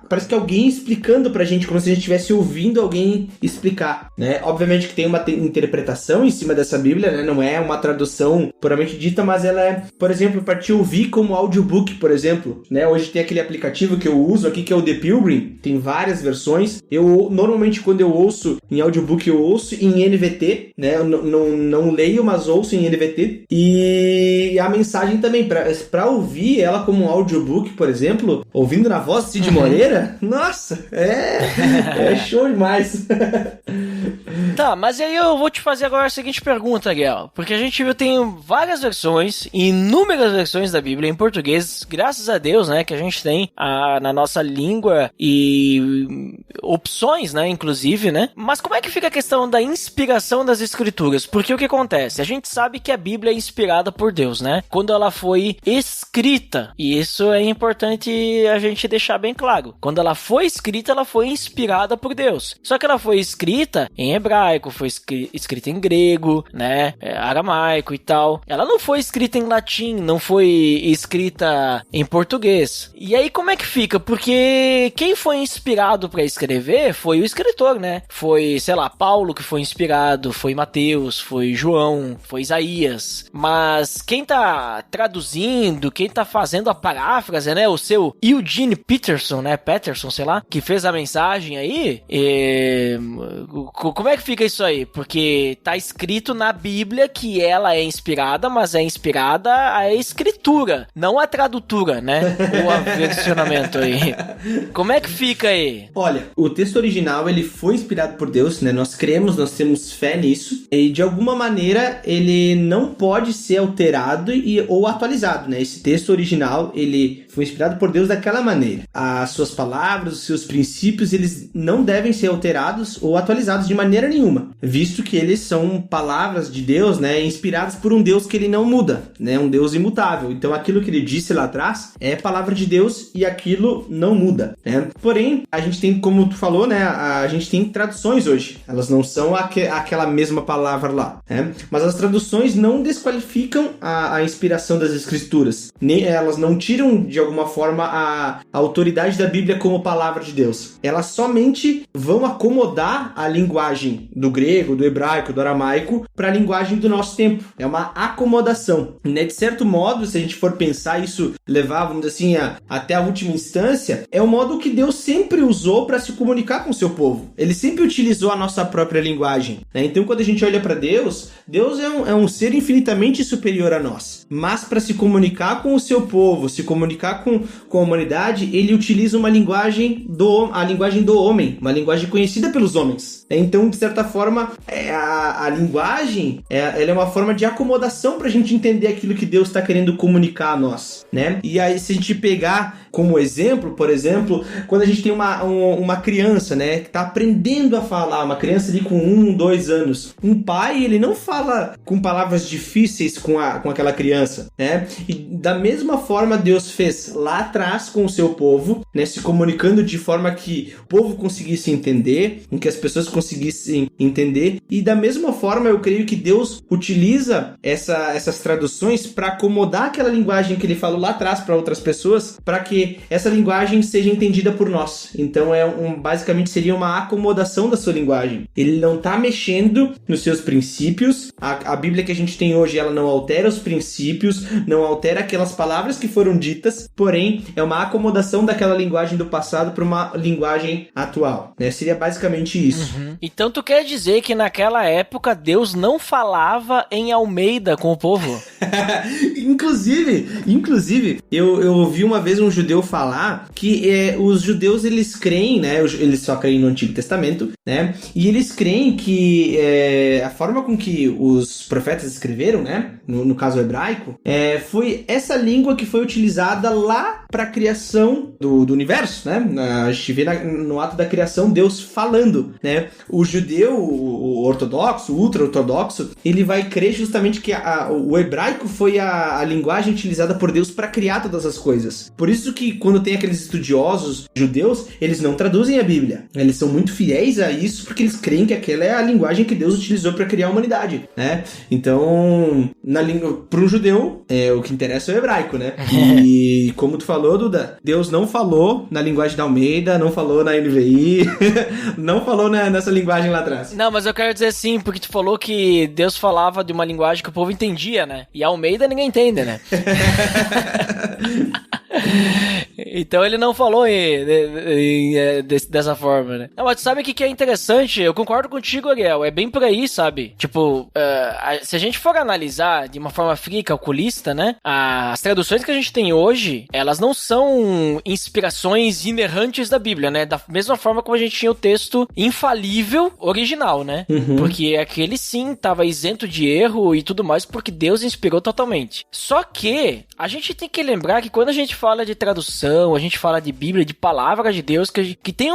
parece que alguém explicando pra gente, como se a gente estivesse ouvindo alguém explicar, né? Obviamente que tem uma interpretação em cima dessa Bíblia, né? Não é uma tradução puramente dita, mas ela é, por exemplo, para te ouvir como audiobook, por exemplo, né? Hoje tem aquele aplicativo que eu uso aqui, que é o The Pilgrim, tem várias versões. Eu, normalmente, quando eu ouço em audiobook, eu ouço em NVT, né? Eu não leio, mas ouço em NVT. E a Mensagem também, pra ouvir ela como um audiobook, por exemplo, ouvindo na voz de Cid Moreira, nossa, é show demais.
Tá, mas aí eu vou te fazer agora a seguinte pergunta, Ariel, porque a gente viu tem várias versões, inúmeras versões da Bíblia em português, graças a Deus, né, que a gente tem na nossa língua e opções, né, inclusive, né, mas como é que fica a questão da inspiração das escrituras? Porque o que acontece? A gente sabe que a Bíblia é inspirada por Deus, né, quando ela foi escrita, e isso é importante a gente deixar bem claro, quando ela foi escrita, ela foi inspirada por Deus, só que ela foi escrita em hebraico, foi escrita em grego, né, aramaico e tal. Ela não foi escrita em latim, não foi escrita em português. E aí como é que fica? Porque quem foi inspirado para escrever foi o escritor, né? Foi, sei lá, Paulo que foi inspirado, foi Mateus, foi João, foi Isaías. Mas quem tá traduzindo, quem tá fazendo a paráfrase, né, o seu Eugene Peterson, né, sei lá, que fez a mensagem aí, como é que fica isso aí? Porque tá escrito na Bíblia que ela é inspirada, mas é inspirada a escritura, não a tradutura, né? O aversionamento aí. Como é que fica aí?
Olha, o texto original, ele foi inspirado por Deus, né? Nós cremos, nós temos fé nisso, e de alguma maneira ele não pode ser alterado ou atualizado, né? Esse texto original, ele foi inspirado por Deus daquela maneira. As suas palavras, os seus princípios, eles não devem ser alterados ou atualizados de maneira nenhuma, visto que eles são palavras de Deus, né, inspiradas por um Deus que ele não muda, né, um Deus imutável. Então aquilo que ele disse lá atrás é palavra de Deus e aquilo não muda, né? Porém, a gente tem, como tu falou, né, a gente tem traduções hoje. Elas não são aquela mesma palavra lá, né? Mas as traduções não desqualificam a inspiração das escrituras. Elas não tiram, de alguma forma, a autoridade da Bíblia como palavra de Deus. Elas somente vão acomodar a linguagem do grego, do hebraico, do aramaico para a linguagem do nosso tempo. É uma acomodação, né? De certo modo, se a gente for pensar isso, levar, vamos dizer assim, até a última instância, é o modo que Deus sempre usou para se comunicar com o seu povo. Ele sempre utilizou a nossa própria linguagem, né? Então, quando a gente olha para Deus é um ser infinitamente superior a nós. Mas para se comunicar com o seu povo, se comunicar com a humanidade, ele utiliza uma linguagem a linguagem do homem, uma linguagem conhecida pelos homens. Então, de certa forma, a linguagem ela é uma forma de acomodação para a gente entender aquilo que Deus está querendo comunicar a nós, né? E aí, se a gente pegar como exemplo, por exemplo, quando a gente tem uma criança, né, que está aprendendo a falar, uma criança ali com 1, 2 anos, um pai, ele não fala com palavras difíceis com aquela criança, né? E da mesma forma Deus fez lá atrás com o seu povo, né, se comunicando de forma que o povo conseguisse entender, em que as pessoas conseguissem entender, e da mesma forma eu creio que Deus utiliza essas traduções para acomodar aquela linguagem que ele falou lá atrás para outras pessoas, para que essa linguagem seja entendida por nós. Então basicamente seria uma acomodação da sua linguagem. Ele não está mexendo nos seus princípios. A Bíblia que a gente tem hoje, ela não altera os princípios, não altera aquelas palavras que foram ditas, porém é uma acomodação daquela linguagem do passado para uma linguagem atual, né? Seria basicamente isso.
Então tu quer dizer que naquela época Deus não falava em Almeida com o povo?
Inclusive, eu ouvi uma vez um judeu falar que os judeus, eles creem, né? Eles só creem no Antigo Testamento, né? E eles creem que a forma com que os profetas escreveram, né? No caso hebraico, foi essa língua que foi utilizada lá para a criação do universo, né? A gente vê no ato da criação Deus falando, né? O judeu, o ortodoxo, o ultra-ortodoxo, ele vai crer justamente que o hebraico foi a linguagem utilizada por Deus para criar todas as coisas. Por isso que quando tem aqueles estudiosos judeus, eles não traduzem a Bíblia. Eles são muito fiéis a isso porque eles creem que aquela é a linguagem que Deus utilizou para criar a humanidade, né? Então, para um judeu, o que interessa é o hebraico, né? E como tu falou, Duda, Deus não falou na linguagem da Almeida, não falou na NVI, não falou nessa linguagem lá atrás.
Não, mas eu quero dizer sim, porque tu falou que Deus falava de uma linguagem que o povo entendia, né? E a Almeida ninguém entende, né? Então ele não falou dessa forma, né? Não, mas tu sabe o que é interessante? Eu concordo contigo, Ariel. É bem por aí, sabe? Tipo, se a gente for analisar de uma forma fria e calculista, né? As traduções que a gente tem hoje, elas não são inspirações inerrantes da Bíblia, né? Da mesma forma como a gente tinha o texto infalível original, né? Porque aquele sim tava isento de erro e tudo mais, porque Deus inspirou totalmente. Só que a gente tem que lembrar que quando a gente fala de tradução, a gente fala de Bíblia, de palavra de Deus, que tem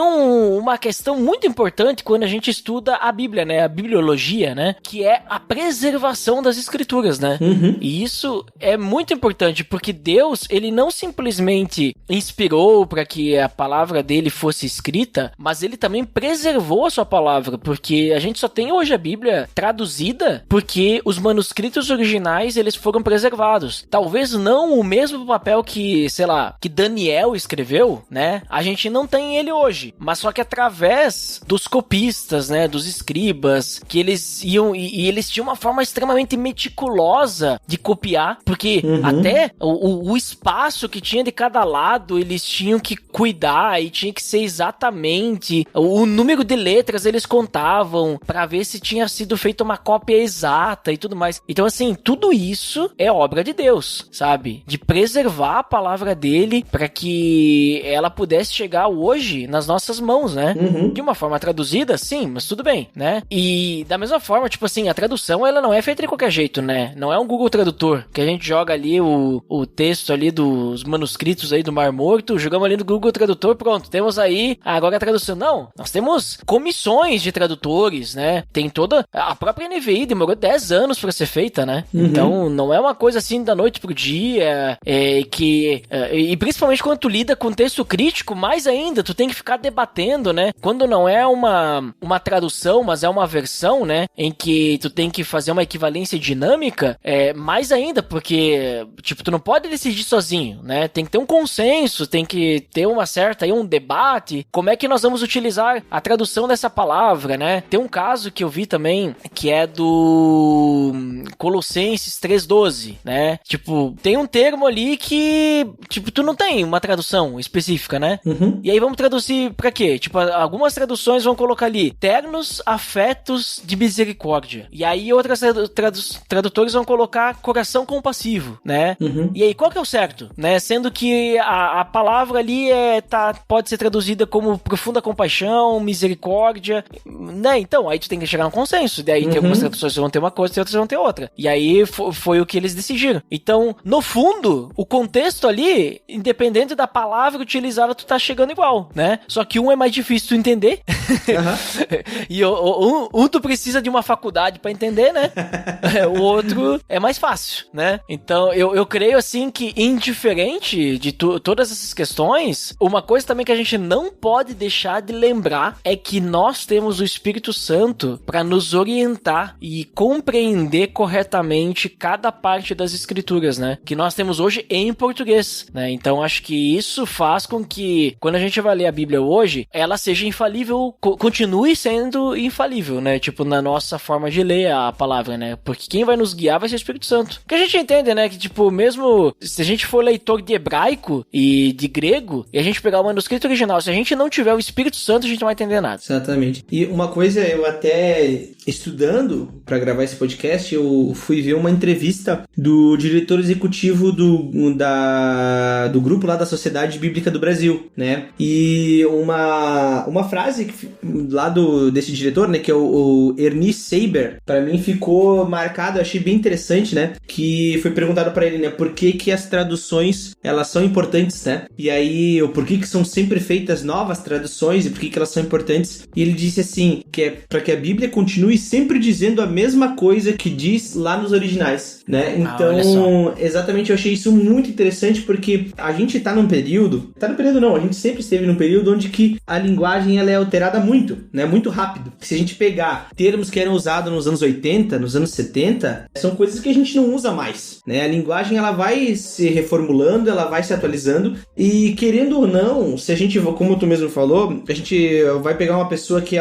uma questão muito importante quando a gente estuda a Bíblia, né? A bibliologia, né? Que é a preservação das escrituras, né? E isso é muito importante, porque Deus, ele não simplesmente inspirou para que a palavra dele fosse escrita, mas ele também preservou a sua palavra, porque a gente só tem hoje a Bíblia traduzida porque os manuscritos originais, eles foram preservados. Talvez não o mesmo papel que, sei lá, que Daniel escreveu, né? A gente não tem ele hoje, mas só que através dos copistas, né? Dos escribas, que eles iam e eles tinham uma forma extremamente meticulosa de copiar, porque até o espaço que tinha de cada lado, eles tinham que cuidar e tinha que ser exatamente o número de letras, eles contavam pra ver se tinha sido feita uma cópia exata e tudo mais. Então, assim, tudo isso é obra de Deus, sabe? De preservar a palavra dele para que ela pudesse chegar hoje nas nossas mãos, né? De uma forma traduzida, sim, mas tudo bem, né? E da mesma forma, tipo assim, a tradução, ela não é feita de qualquer jeito, né? Não é um Google Tradutor, que a gente joga ali o texto ali dos manuscritos aí do Mar Morto, jogamos ali no Google Tradutor, pronto, temos aí agora a tradução. Não, nós temos comissões de tradutores, né? Tem toda... A própria NVI demorou 10 anos para ser feita, né? Então, não é uma coisa assim da noite pro dia, e principalmente quando tu lida com texto crítico, mais ainda, tu tem que ficar debatendo, né? Quando não é uma tradução, mas é uma versão, né? Em que tu tem que fazer uma equivalência dinâmica, mais ainda, porque, tipo, tu não pode decidir sozinho, né? Tem que ter um consenso, tem que ter uma certa, aí, um debate. Como é que nós vamos utilizar a tradução dessa palavra, né? Tem um caso que eu vi também, que é do Colossenses 3:12, né? Tipo, tem um termo ali que, tipo, tu não tem uma tradução específica, né? E aí vamos traduzir pra quê? Tipo, algumas traduções vão colocar ali ternos afetos de misericórdia. E aí outras tradutores vão colocar coração compassivo, né? E aí, qual que é o certo? Né? Sendo que a palavra ali pode ser traduzida como profunda compaixão, misericórdia, né? Então, aí tu tem que chegar num consenso. Daí tem algumas traduções que vão ter uma coisa, tem outras que vão ter outra. E aí foi o que eles decidiram. Então, no fundo, o contexto ali, independente da palavra utilizada, tu tá chegando igual, né? Só que um é mais difícil tu entender. E tu precisa de uma faculdade pra entender, né? O outro é mais fácil, né? Então, eu creio, assim, que indiferente de todas essas questões, uma coisa também que a gente não pode deixar de lembrar é que nós temos o Espírito Santo pra nos orientar e compreender corretamente cada parte das escrituras, né? Que nós temos hoje em português, né? Então, Então acho que isso faz com que, quando a gente vai ler a Bíblia hoje, ela seja infalível, continue sendo infalível, né? Tipo, na nossa forma de ler a palavra, né? Porque quem vai nos guiar vai ser o Espírito Santo. Porque a gente entende, né? Que, tipo, mesmo se a gente for leitor de hebraico e de grego, e a gente pegar o manuscrito original, se a gente não tiver o Espírito Santo, a gente não vai entender nada.
Exatamente. E uma coisa, eu até estudando para gravar esse podcast, eu fui ver uma entrevista do diretor executivo do grupo lá da Sociedade Bíblica do Brasil, né? E uma frase lá desse diretor, né, que é o Ernie Seiber, para mim ficou marcado, eu achei bem interessante, né? Que foi perguntado para ele, né, por que as traduções, elas são importantes, né? E aí, por que são sempre feitas novas traduções e por que elas são importantes? E ele disse assim, que é para que a Bíblia continue sempre dizendo a mesma coisa que diz lá nos originais, né? Então, exatamente, eu achei isso muito interessante porque a gente tá num período, a gente sempre esteve num período onde que a linguagem ela é alterada muito, né? Muito rápido. Se a gente pegar termos que eram usados nos anos 80, nos anos 70, são coisas que a gente não usa mais, né? A linguagem ela vai se reformulando, ela vai se atualizando e, querendo ou não, se a gente, como tu mesmo falou, a gente vai pegar uma pessoa que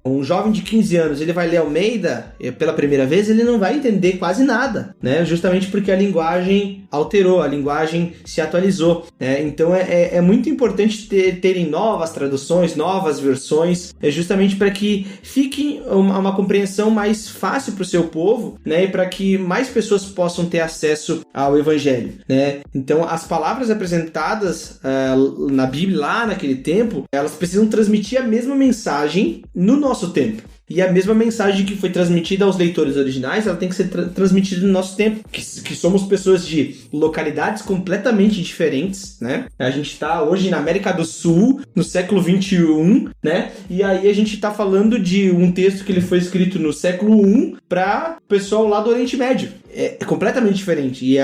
um jovem de 15 anos, ele vai ler Almeida pela primeira vez, ele não vai entender quase nada, né? Justamente porque a linguagem alterou, a linguagem se atualizou, né? Então é muito importante terem novas traduções, novas versões, justamente para que fique uma compreensão mais fácil para o seu povo, né? E para que mais pessoas possam ter acesso ao Evangelho, né? Então as palavras apresentadas na Bíblia lá naquele tempo, elas precisam transmitir a mesma mensagem no nosso tempo. E a mesma mensagem que foi transmitida aos leitores originais, ela tem que ser transmitida no nosso tempo, que somos pessoas de localidades completamente diferentes, né? A gente está hoje na América do Sul, no século 21, né? E aí a gente está falando de um texto que ele foi escrito no século I para o pessoal lá do Oriente Médio. É completamente diferente.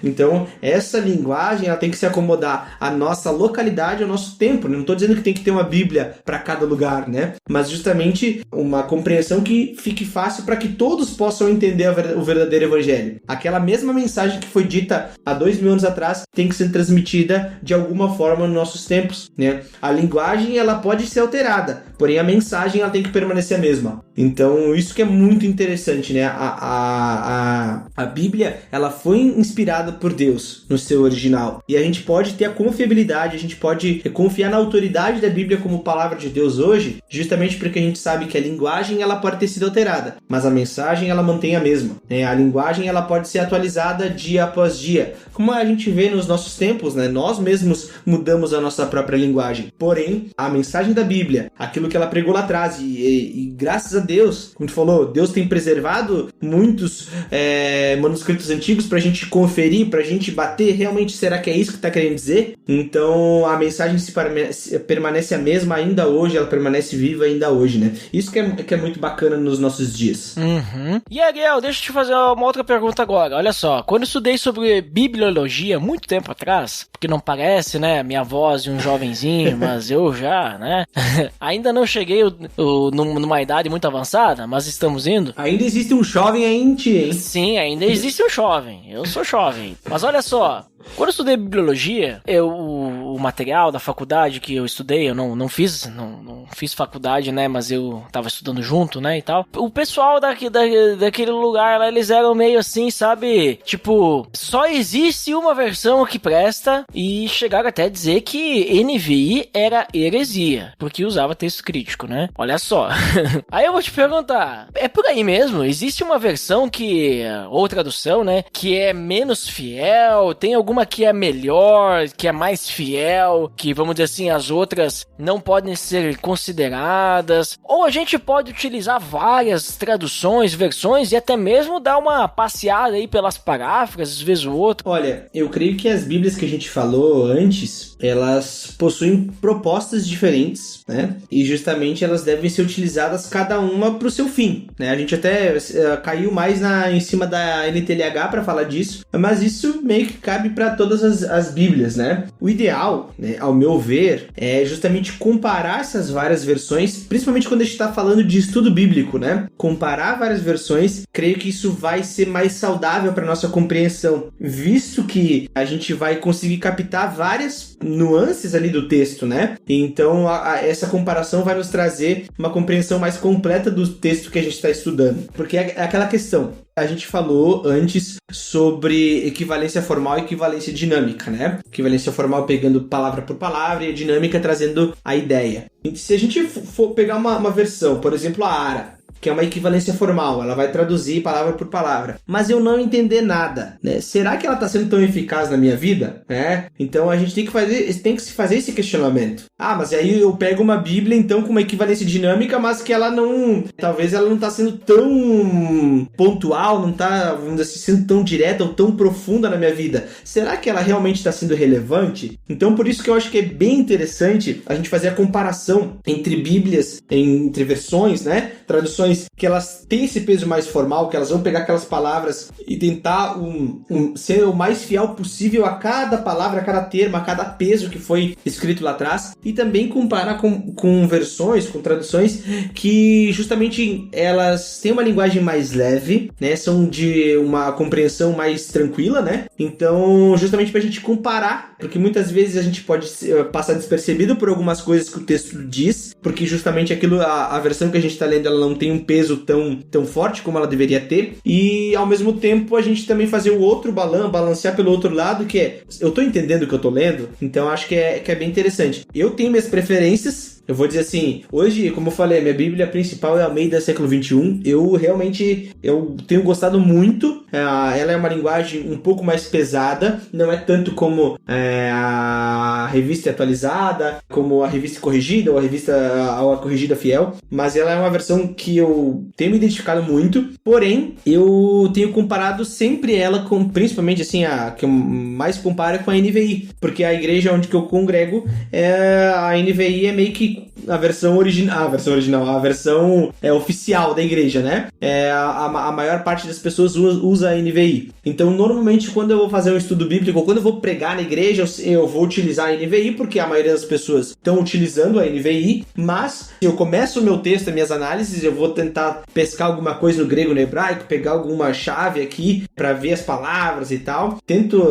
Então, essa linguagem ela tem que se acomodar à nossa localidade, ao nosso tempo. Não estou dizendo que tem que ter uma Bíblia para cada lugar, né? Mas justamente uma compreensão que fique fácil para que todos possam entender o verdadeiro Evangelho. Aquela mesma mensagem que foi dita há 2000 anos atrás tem que ser transmitida de alguma forma nos nossos tempos, né? A linguagem ela pode ser alterada, porém a mensagem ela tem que permanecer a mesma. Então, isso que é muito interessante, né? A Bíblia, ela foi inspirada por Deus no seu original. E a gente pode ter a confiabilidade, a gente pode confiar na autoridade da Bíblia como palavra de Deus hoje, justamente porque a gente sabe que a linguagem, ela pode ter sido alterada, mas a mensagem, ela mantém a mesma, né? A linguagem, ela pode ser atualizada dia após dia. Como a gente vê nos nossos tempos, né? Nós mesmos mudamos a nossa própria linguagem. Porém, a mensagem da Bíblia, aquilo que ela pregou lá atrás, e graças a Deus, como tu falou, Deus tem preservado muitos manuscritos antigos pra gente conferir, pra gente bater, realmente, será que é isso que tá querendo dizer? Então, a mensagem permanece a mesma ainda hoje, ela permanece viva ainda hoje, né? Isso que é muito bacana nos nossos dias.
Uhum. E Ariel, deixa eu te fazer uma outra pergunta agora. Olha só, quando eu estudei sobre bibliologia muito tempo atrás, porque não parece, né, minha voz de um jovenzinho, mas eu já, né, ainda não cheguei numa idade muito avançada, mas estamos indo.
Ainda existe um jovem aí em ti, hein?
Sim, ainda existe um jovem. Eu sou jovem. Mas olha só, quando eu estudei bibliologia, o material da faculdade que eu estudei, eu não fiz faculdade, né, mas eu tava estudando junto, né, e tal. O pessoal daquele lugar lá, eles eram meio assim, sabe, tipo, só existe uma versão que presta e chegaram até a dizer que NVI era heresia, porque usava texto crítico, né? Olha só. Aí eu vou te perguntar, é por aí mesmo? Existe uma versão ou tradução, né, que é menos fiel? Tem alguma que é melhor, que é mais fiel, que, vamos dizer assim, as outras não podem ser consideradas? Ou a gente pode utilizar várias traduções, versões e até mesmo dar uma passeada aí pelas paráfrases, às vezes o outro?
Olha, eu creio que as Bíblias que a gente falou antes, elas possuem propostas diferentes, né? E justamente elas devem ser utilizadas cada uma para o seu fim, né? A gente até caiu mais em cima da NTLH para falar disso, mas isso meio que cabe para todas as Bíblias, né? O ideal legal, né, ao meu ver, é justamente comparar essas várias versões, principalmente quando a gente está falando de estudo bíblico, né? Comparar várias versões, creio que isso vai ser mais saudável para nossa compreensão, visto que a gente vai conseguir captar várias nuances ali do texto, né? Então, essa comparação vai nos trazer uma compreensão mais completa do texto que a gente está estudando. Porque é aquela questão, a gente falou antes sobre equivalência formal e equivalência dinâmica, né? Equivalência formal pegando palavra por palavra e a dinâmica trazendo a ideia. E se a gente for pegar uma versão, por exemplo, a ARA, que é uma equivalência formal, ela vai traduzir palavra por palavra, mas eu não entender nada, né? Será que ela está sendo tão eficaz na minha vida? Né? Então a gente tem que se fazer esse questionamento. Ah, mas aí eu pego uma Bíblia então com uma equivalência dinâmica, mas que ela não, talvez ela não está sendo tão pontual, não está, vamos dizer assim, sendo tão direta ou tão profunda na minha vida. Será que ela realmente está sendo relevante? Então por isso que eu acho que é bem interessante a gente fazer a comparação entre Bíblias, entre versões, né? Traduções que elas têm esse peso mais formal, que elas vão pegar aquelas palavras e tentar ser o mais fiel possível a cada palavra, a cada termo, a cada peso que foi escrito lá atrás, e também comparar com versões, com traduções que justamente elas têm uma linguagem mais leve, né? São de uma compreensão mais tranquila, né? Então, justamente pra gente comparar, porque muitas vezes a gente pode passar despercebido por algumas coisas que o texto diz, porque justamente aquilo, a versão que a gente tá lendo, ela não tem um peso tão forte como ela deveria ter, e ao mesmo tempo a gente também fazer o outro balancear pelo outro lado, que é, eu tô entendendo o que eu tô lendo, então acho que é bem interessante. Eu tenho minhas preferências. Eu vou dizer assim, hoje, como eu falei, a minha Bíblia principal é Almeida século XXI. Eu tenho gostado muito. Ela é uma linguagem um pouco mais pesada. Não é tanto como a revista atualizada, como a revista corrigida ou a corrigida fiel. Mas ela é uma versão que eu tenho me identificado muito. Porém, eu tenho comparado sempre ela com, principalmente assim, a que eu mais comparo é com a NVI. Porque a igreja onde que eu congrego, a NVI é meio que a versão oficial da igreja, né? A maior parte das pessoas usa a NVI. Então, normalmente, quando eu vou fazer um estudo bíblico, ou quando eu vou pregar na igreja, eu vou utilizar a NVI, porque a maioria das pessoas estão utilizando a NVI, mas se eu começo o meu texto, as minhas análises, eu vou tentar pescar alguma coisa no grego, no hebraico, pegar alguma chave aqui para ver as palavras e tal. Tento,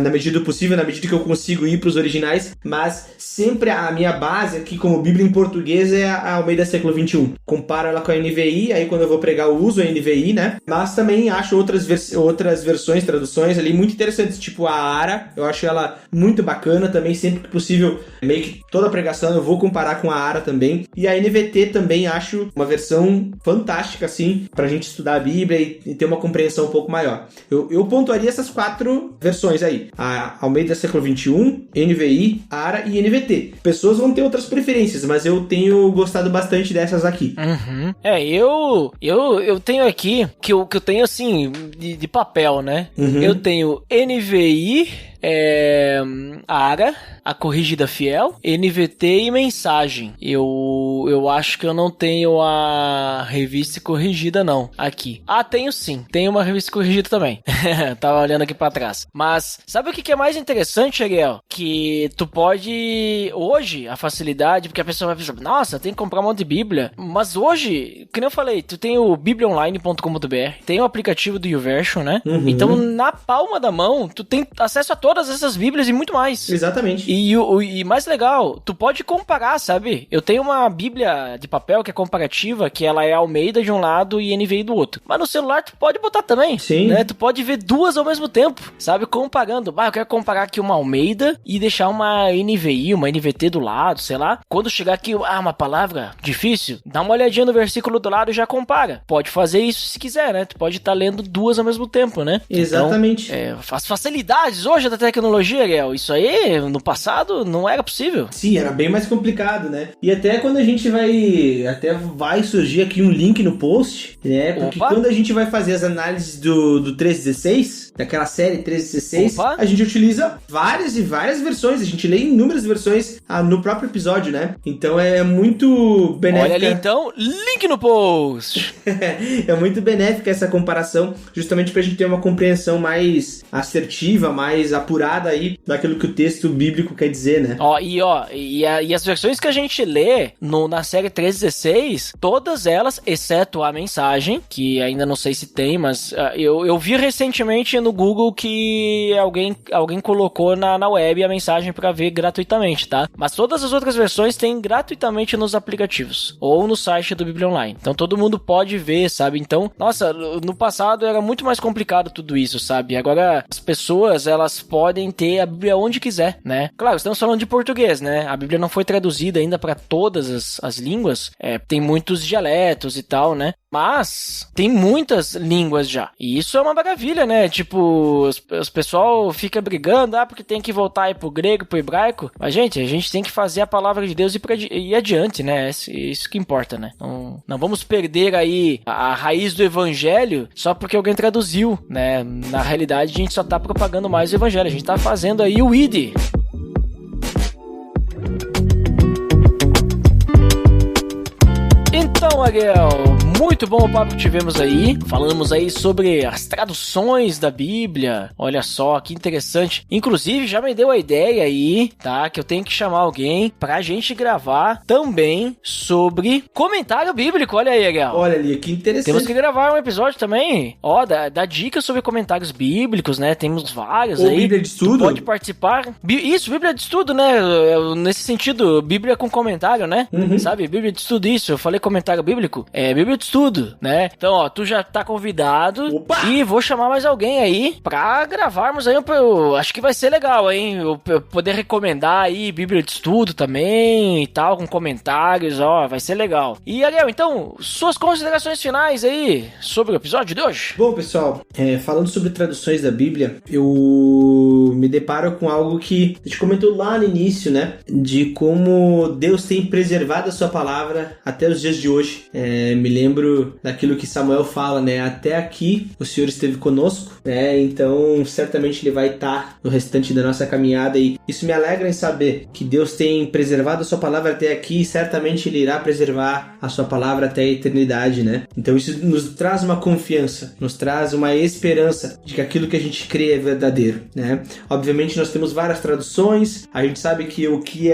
na medida do possível, na medida que eu consigo ir para os originais, mas sempre a minha base aqui como Bíblia em português é a Almeida século XXI. Comparo ela com a NVI, aí quando eu vou pregar eu uso a NVI, né? Mas também acho outras versões, traduções ali muito interessantes, tipo a ARA, eu acho ela muito bacana também, sempre que possível, meio que toda pregação eu vou comparar com a ARA também. E a NVT também acho uma versão fantástica, assim, pra gente estudar a Bíblia e ter uma compreensão um pouco maior. Eu pontuaria essas 4 versões aí. A Almeida século XXI, NVI, ARA e NVT. Pessoas vão ter outras preferências, mas eu tenho gostado bastante dessas aqui.
Uhum. Eu tenho aqui, que eu tenho assim, de papel, né? Uhum. Eu tenho NVI, ARA, a corrigida fiel, NVT e mensagem. Eu acho que eu não tenho a revista corrigida não, aqui. Ah, tenho sim, tenho uma revista corrigida também. Tava olhando aqui pra trás. Mas, sabe o que é mais interessante, Ariel? Que tu pode, hoje, a facilidade, porque a pessoa vai pensar, nossa, tem que comprar um monte de Bíblia. Mas hoje, que nem eu falei, tu tem o bibliaonline.com.br, tem o aplicativo do YouVersion, né? Uhum. Então, na palma da mão, tu tem acesso a todas essas Bíblias e muito mais.
Exatamente.
E mais legal, tu pode comparar, sabe? Eu tenho uma Bíblia de papel que é comparativa, que ela é Almeida de um lado e NVI do outro. Mas no celular tu pode botar também.
Sim.
Né? Tu pode ver duas ao mesmo tempo, sabe? Comparando. Eu quero comparar aqui uma Almeida e deixar uma NVI, uma NVT do lado, sei lá. Quando chegar aqui, uma palavra difícil, dá uma olhadinha no versículo do lado e já compara. Pode fazer isso se quiser, né? Tu pode estar lendo duas ao mesmo tempo, né?
Exatamente.
Então, as facilidades hoje da tecnologia, Ariel, isso aí no passado não era possível.
Sim, era bem mais complicado, né? E até quando a gente vai surgir aqui um link no post, né? Porque quando a gente vai fazer as análises do 3:16, daquela série 13:16,
Opa.
a gente utiliza várias e várias versões, a gente lê inúmeras versões no próprio episódio, né? Então é muito benéfica.
Olha ali então, link no post.
É muito benéfica essa comparação, justamente pra gente ter uma compreensão mais assertiva, mais apurada aí daquilo que o texto bíblico quer dizer, né?
E as versões que a gente lê na série 13:16, todas elas, exceto a mensagem, que ainda não sei se tem, mas eu vi recentemente no Google que alguém colocou na web a mensagem pra ver gratuitamente, tá? Mas todas as outras versões tem gratuitamente nos aplicativos ou no site do Bíblia Online. Então todo mundo pode ver, sabe? Então, nossa, no passado era muito mais complicado tudo isso, sabe? Agora as pessoas, elas podem ter a Bíblia onde quiser, né? Claro, estamos falando de português, né? A Bíblia não foi traduzida ainda para todas as línguas. Tem muitos dialetos e tal, né? Mas tem muitas línguas já. E isso é uma maravilha, né? Tipo, os pessoal fica brigando, porque tem que voltar aí pro grego, pro hebraico. Mas, gente, a gente tem que fazer a palavra de Deus ir adiante, né? Isso que importa, né? Não vamos perder aí a raiz do evangelho só porque alguém traduziu, né? Na realidade, a gente só tá propagando mais o evangelho. A gente tá fazendo aí o ID. Então, Ariel, muito bom o papo que tivemos aí. Falamos aí sobre as traduções da Bíblia. Olha só, que interessante. Inclusive, já me deu a ideia aí, tá? Que eu tenho que chamar alguém pra gente gravar também sobre comentário bíblico. Olha aí, Ariel.
Olha ali, que interessante.
Temos que gravar um episódio também. Dá dicas sobre comentários bíblicos, né? Temos vários aí.
Bíblia de estudo.
Tu pode participar. Isso, Bíblia de estudo, né? Nesse sentido, Bíblia com comentário, né? Sabe? Bíblia de estudo, isso. Eu falei comentário bíblico. Bíblia de estudo, né? Então, tu já tá convidado.
Opa!
E vou chamar mais alguém aí pra gravarmos aí. Acho que vai ser legal, hein? Eu poder recomendar aí Bíblia de estudo também e tal, com comentários, vai ser legal. E, Ariel, então, suas considerações finais aí sobre o episódio de hoje?
Bom, pessoal, falando sobre traduções da Bíblia, eu me deparo com algo que a gente comentou lá no início, né? De como Deus tem preservado a sua palavra até os dias de hoje. Me lembro daquilo que Samuel fala, né? Até aqui o Senhor esteve conosco, né? Então certamente Ele vai estar no restante da nossa caminhada, e isso me alegra em saber que Deus tem preservado a sua palavra até aqui, e certamente Ele irá preservar a sua palavra até a eternidade, né? Então isso nos traz uma confiança, nos traz uma esperança de que aquilo que a gente crê é verdadeiro, né? Obviamente nós temos várias traduções, a gente sabe que o que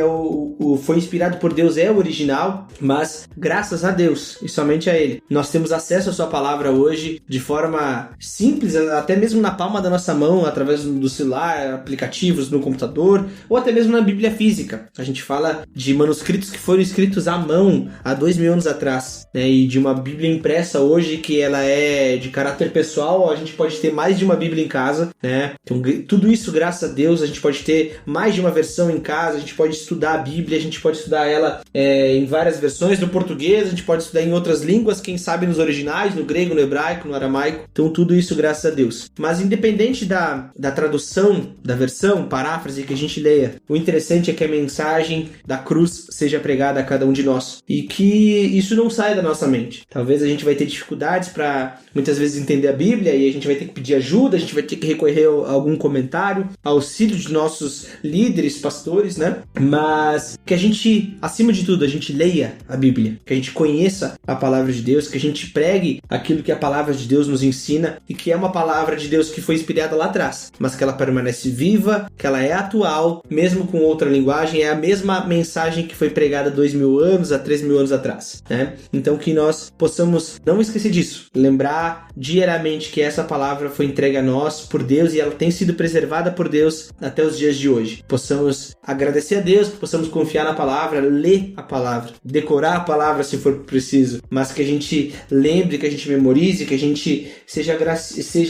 foi inspirado por Deus é o original, mas graças a Deus e somente a Ele, nós temos acesso à sua palavra hoje de forma simples, até mesmo na palma da nossa mão, através do celular, aplicativos no computador, ou até mesmo na Bíblia física. A gente fala de manuscritos que foram escritos à mão há 2000 anos atrás, né? E de uma Bíblia impressa hoje que ela é de caráter pessoal, a gente pode ter mais de uma Bíblia em casa, né? Então tudo isso, graças a Deus, a gente pode ter mais de uma versão em casa, a gente pode estudar a Bíblia, a gente pode estudar ela em várias versões, no português, a gente pode estudar em outras línguas, quem sabe nos originais, no grego, no hebraico, no aramaico. Então tudo isso graças a Deus. Mas independente da tradução, da versão, paráfrase que a gente leia, o interessante é que a mensagem da cruz seja pregada a cada um de nós. E que isso não saia da nossa mente. Talvez a gente vai ter dificuldades para muitas vezes entender a Bíblia, e a gente vai ter que pedir ajuda, a gente vai ter que recorrer a algum comentário, auxílio de nossos líderes, pastores, né? Mas que a gente, acima de tudo, a gente leia a Bíblia, que a gente conheça a palavra de Deus, que a gente pregue aquilo que a palavra de Deus nos ensina, e que é uma palavra de Deus que foi inspirada lá atrás, mas que ela permanece viva, que ela é atual, mesmo com outra linguagem, é a mesma mensagem que foi pregada 2000 anos, há 3000 anos atrás, né? Então que nós possamos não esquecer disso, lembrar diariamente que essa palavra foi entregue a nós por Deus e ela tem sido preservada por Deus até os dias de hoje. Possamos agradecer a Deus, possamos confiar na palavra, ler a palavra, decorar a palavra se for preciso, mas que a gente lembre, que a gente memorize, que a gente seja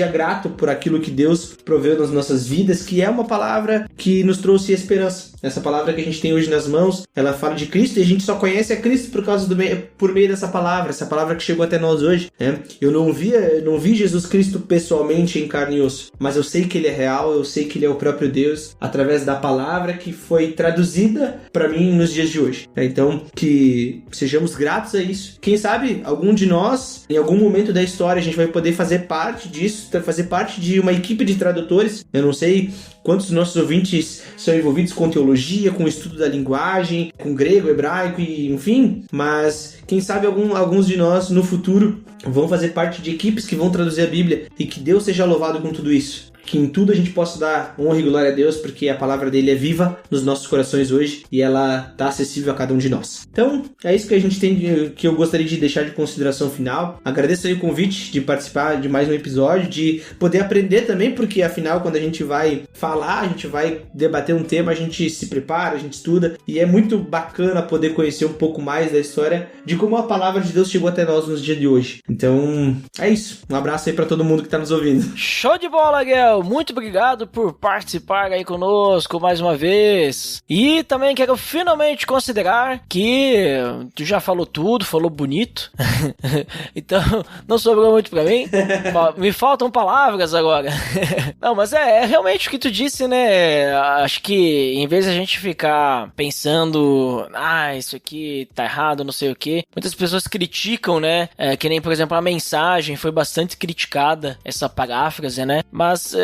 grato por aquilo que Deus proveu nas nossas vidas, que é uma palavra que nos trouxe esperança. Essa palavra que a gente tem hoje nas mãos, ela fala de Cristo, e a gente só conhece a Cristo por meio dessa palavra, essa palavra que chegou até nós hoje, né? Eu não vi Jesus Cristo pessoalmente em carne e osso, mas eu sei que Ele é real, eu sei que Ele é o próprio Deus, através da palavra que foi traduzida para mim nos dias de hoje. Então, que sejamos gratos a isso. Quem sabe algum de nós, em algum momento da história, a gente vai poder fazer parte disso, fazer parte de uma equipe de tradutores. Eu não sei quantos dos nossos ouvintes são envolvidos com teologia, com o estudo da linguagem, com grego, hebraico e enfim, mas quem sabe alguns de nós no futuro vão fazer parte de equipes que vão traduzir a Bíblia e que Deus seja louvado com tudo isso. Que em tudo a gente possa dar honra e glória a Deus, porque a palavra dele é viva nos nossos corações hoje e ela está acessível a cada um de nós. Então, é isso que a gente tem, que eu gostaria de deixar de consideração final. Agradeço aí o convite de participar de mais um episódio, de poder aprender também, porque afinal, quando a gente vai falar, a gente vai debater um tema, a gente se prepara, a gente estuda, e é muito bacana poder conhecer um pouco mais da história de como a palavra de Deus chegou até nós nos dias de hoje. Então, é isso. Um abraço aí para todo mundo que está nos ouvindo.
Show de bola, Guel! Muito obrigado por participar aí conosco mais uma vez. E também quero finalmente considerar que tu já falou tudo, falou bonito. Então, não sobrou muito pra mim. Me faltam palavras agora. Não, mas é realmente o que tu disse, né? Acho que em vez de a gente ficar pensando, isso aqui tá errado, não sei o quê, muitas pessoas criticam, né? Que nem, por exemplo, a mensagem foi bastante criticada, essa paráfrase, né? Mas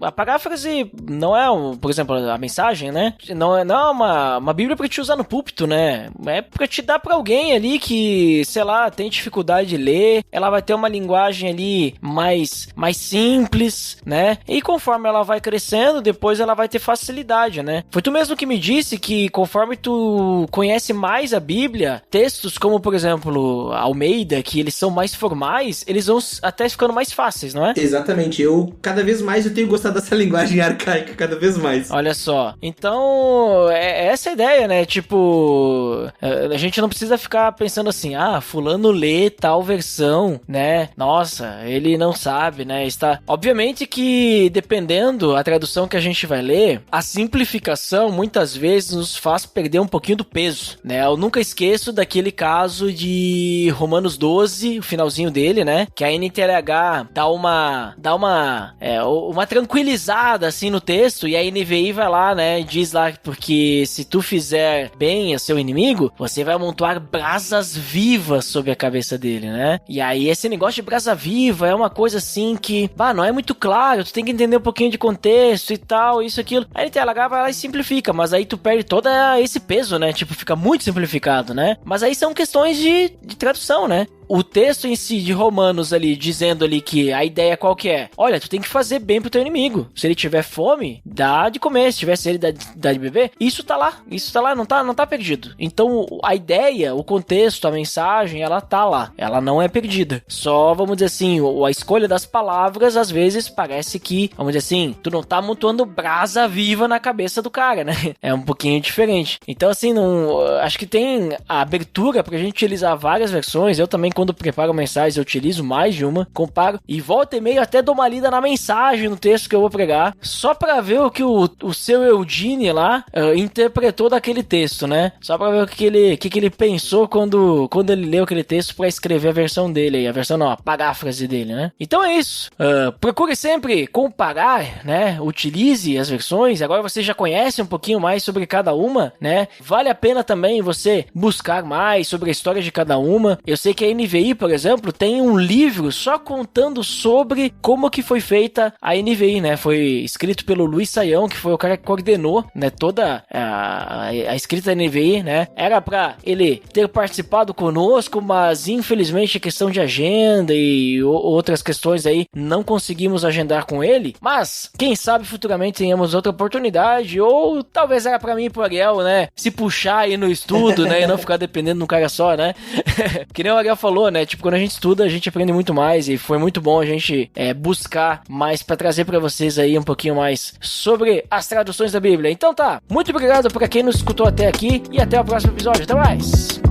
a paráfrase não é, por exemplo, a mensagem, né? Não é uma Bíblia pra te usar no púlpito, né? É pra te dar pra alguém ali que, sei lá, tem dificuldade de ler, ela vai ter uma linguagem ali mais simples, né? E conforme ela vai crescendo, depois ela vai ter facilidade, né? Foi tu mesmo que me disse que conforme tu conhece mais a Bíblia, textos como, por exemplo, Almeida, que eles são mais formais, eles vão até ficando mais fáceis, não é?
Exatamente. Cada vez mais eu tenho gostado dessa linguagem arcaica, cada vez mais.
Olha só. Então, é essa a ideia, né? Tipo, a gente não precisa ficar pensando assim, fulano lê tal versão, né? Nossa, ele não sabe, né? Obviamente que, dependendo a tradução que a gente vai ler, a simplificação muitas vezes nos faz perder um pouquinho do peso, né? Eu nunca esqueço daquele caso de Romanos 12, o finalzinho dele, né? Que a NTLH dá uma tranquilizada assim no texto, e a NVI vai lá, né, diz lá, porque se tu fizer bem a seu inimigo, você vai amontoar brasas vivas sobre a cabeça dele, né? E aí esse negócio de brasa viva é uma coisa assim que, não é muito claro, tu tem que entender um pouquinho de contexto e tal, isso, aquilo. A NTLH vai lá e simplifica, mas aí tu perde todo esse peso, né? Tipo, fica muito simplificado, né? Mas aí são questões de tradução, né? O texto em si de Romanos ali, dizendo ali que a ideia qual que é? Olha, tu tem que fazer bem pro teu inimigo. Se ele tiver fome, dá de comer. Se tiver sede, dá de beber. Isso tá lá, não tá perdido. Então, a ideia, o contexto, a mensagem, ela tá lá. Ela não é perdida. Só, vamos dizer assim, a escolha das palavras, às vezes, parece que, vamos dizer assim, tu não tá amontoando brasa viva na cabeça do cara, né? É um pouquinho diferente. Então, assim, acho que tem a abertura pra gente utilizar várias versões. Eu também, quando preparo mensagens, eu utilizo mais de uma, comparo, e volta e meio até dou uma lida na mensagem, no texto que eu vou pregar, só pra ver o que o seu Eugene lá interpretou daquele texto, né? Só pra ver o que ele pensou quando ele leu aquele texto pra escrever a versão dele aí, a paráfrase dele, né? Então é isso. Procure sempre comparar, né? Utilize as versões. Agora você já conhece um pouquinho mais sobre cada uma, né? Vale a pena também você buscar mais sobre a história de cada uma. Eu sei que a NVI, por exemplo, tem um livro só contando sobre como que foi feita a NVI, né? Foi escrito pelo Luiz Saião, que foi o cara que coordenou, né, toda a escrita da NVI, né? Era pra ele ter participado conosco, mas infelizmente questão de agenda e outras questões aí, não conseguimos agendar com ele, mas quem sabe futuramente tenhamos outra oportunidade, ou talvez era pra mim e pro Ariel, né, se puxar aí no estudo, né, e não ficar dependendo de um cara só, né? Que nem o Ariel falou, né? Tipo, quando a gente estuda, a gente aprende muito mais, e foi muito bom a gente buscar mais pra trazer pra vocês aí um pouquinho mais sobre as traduções da Bíblia. Então tá, muito obrigado pra quem nos escutou até aqui, e até o próximo episódio. Até mais!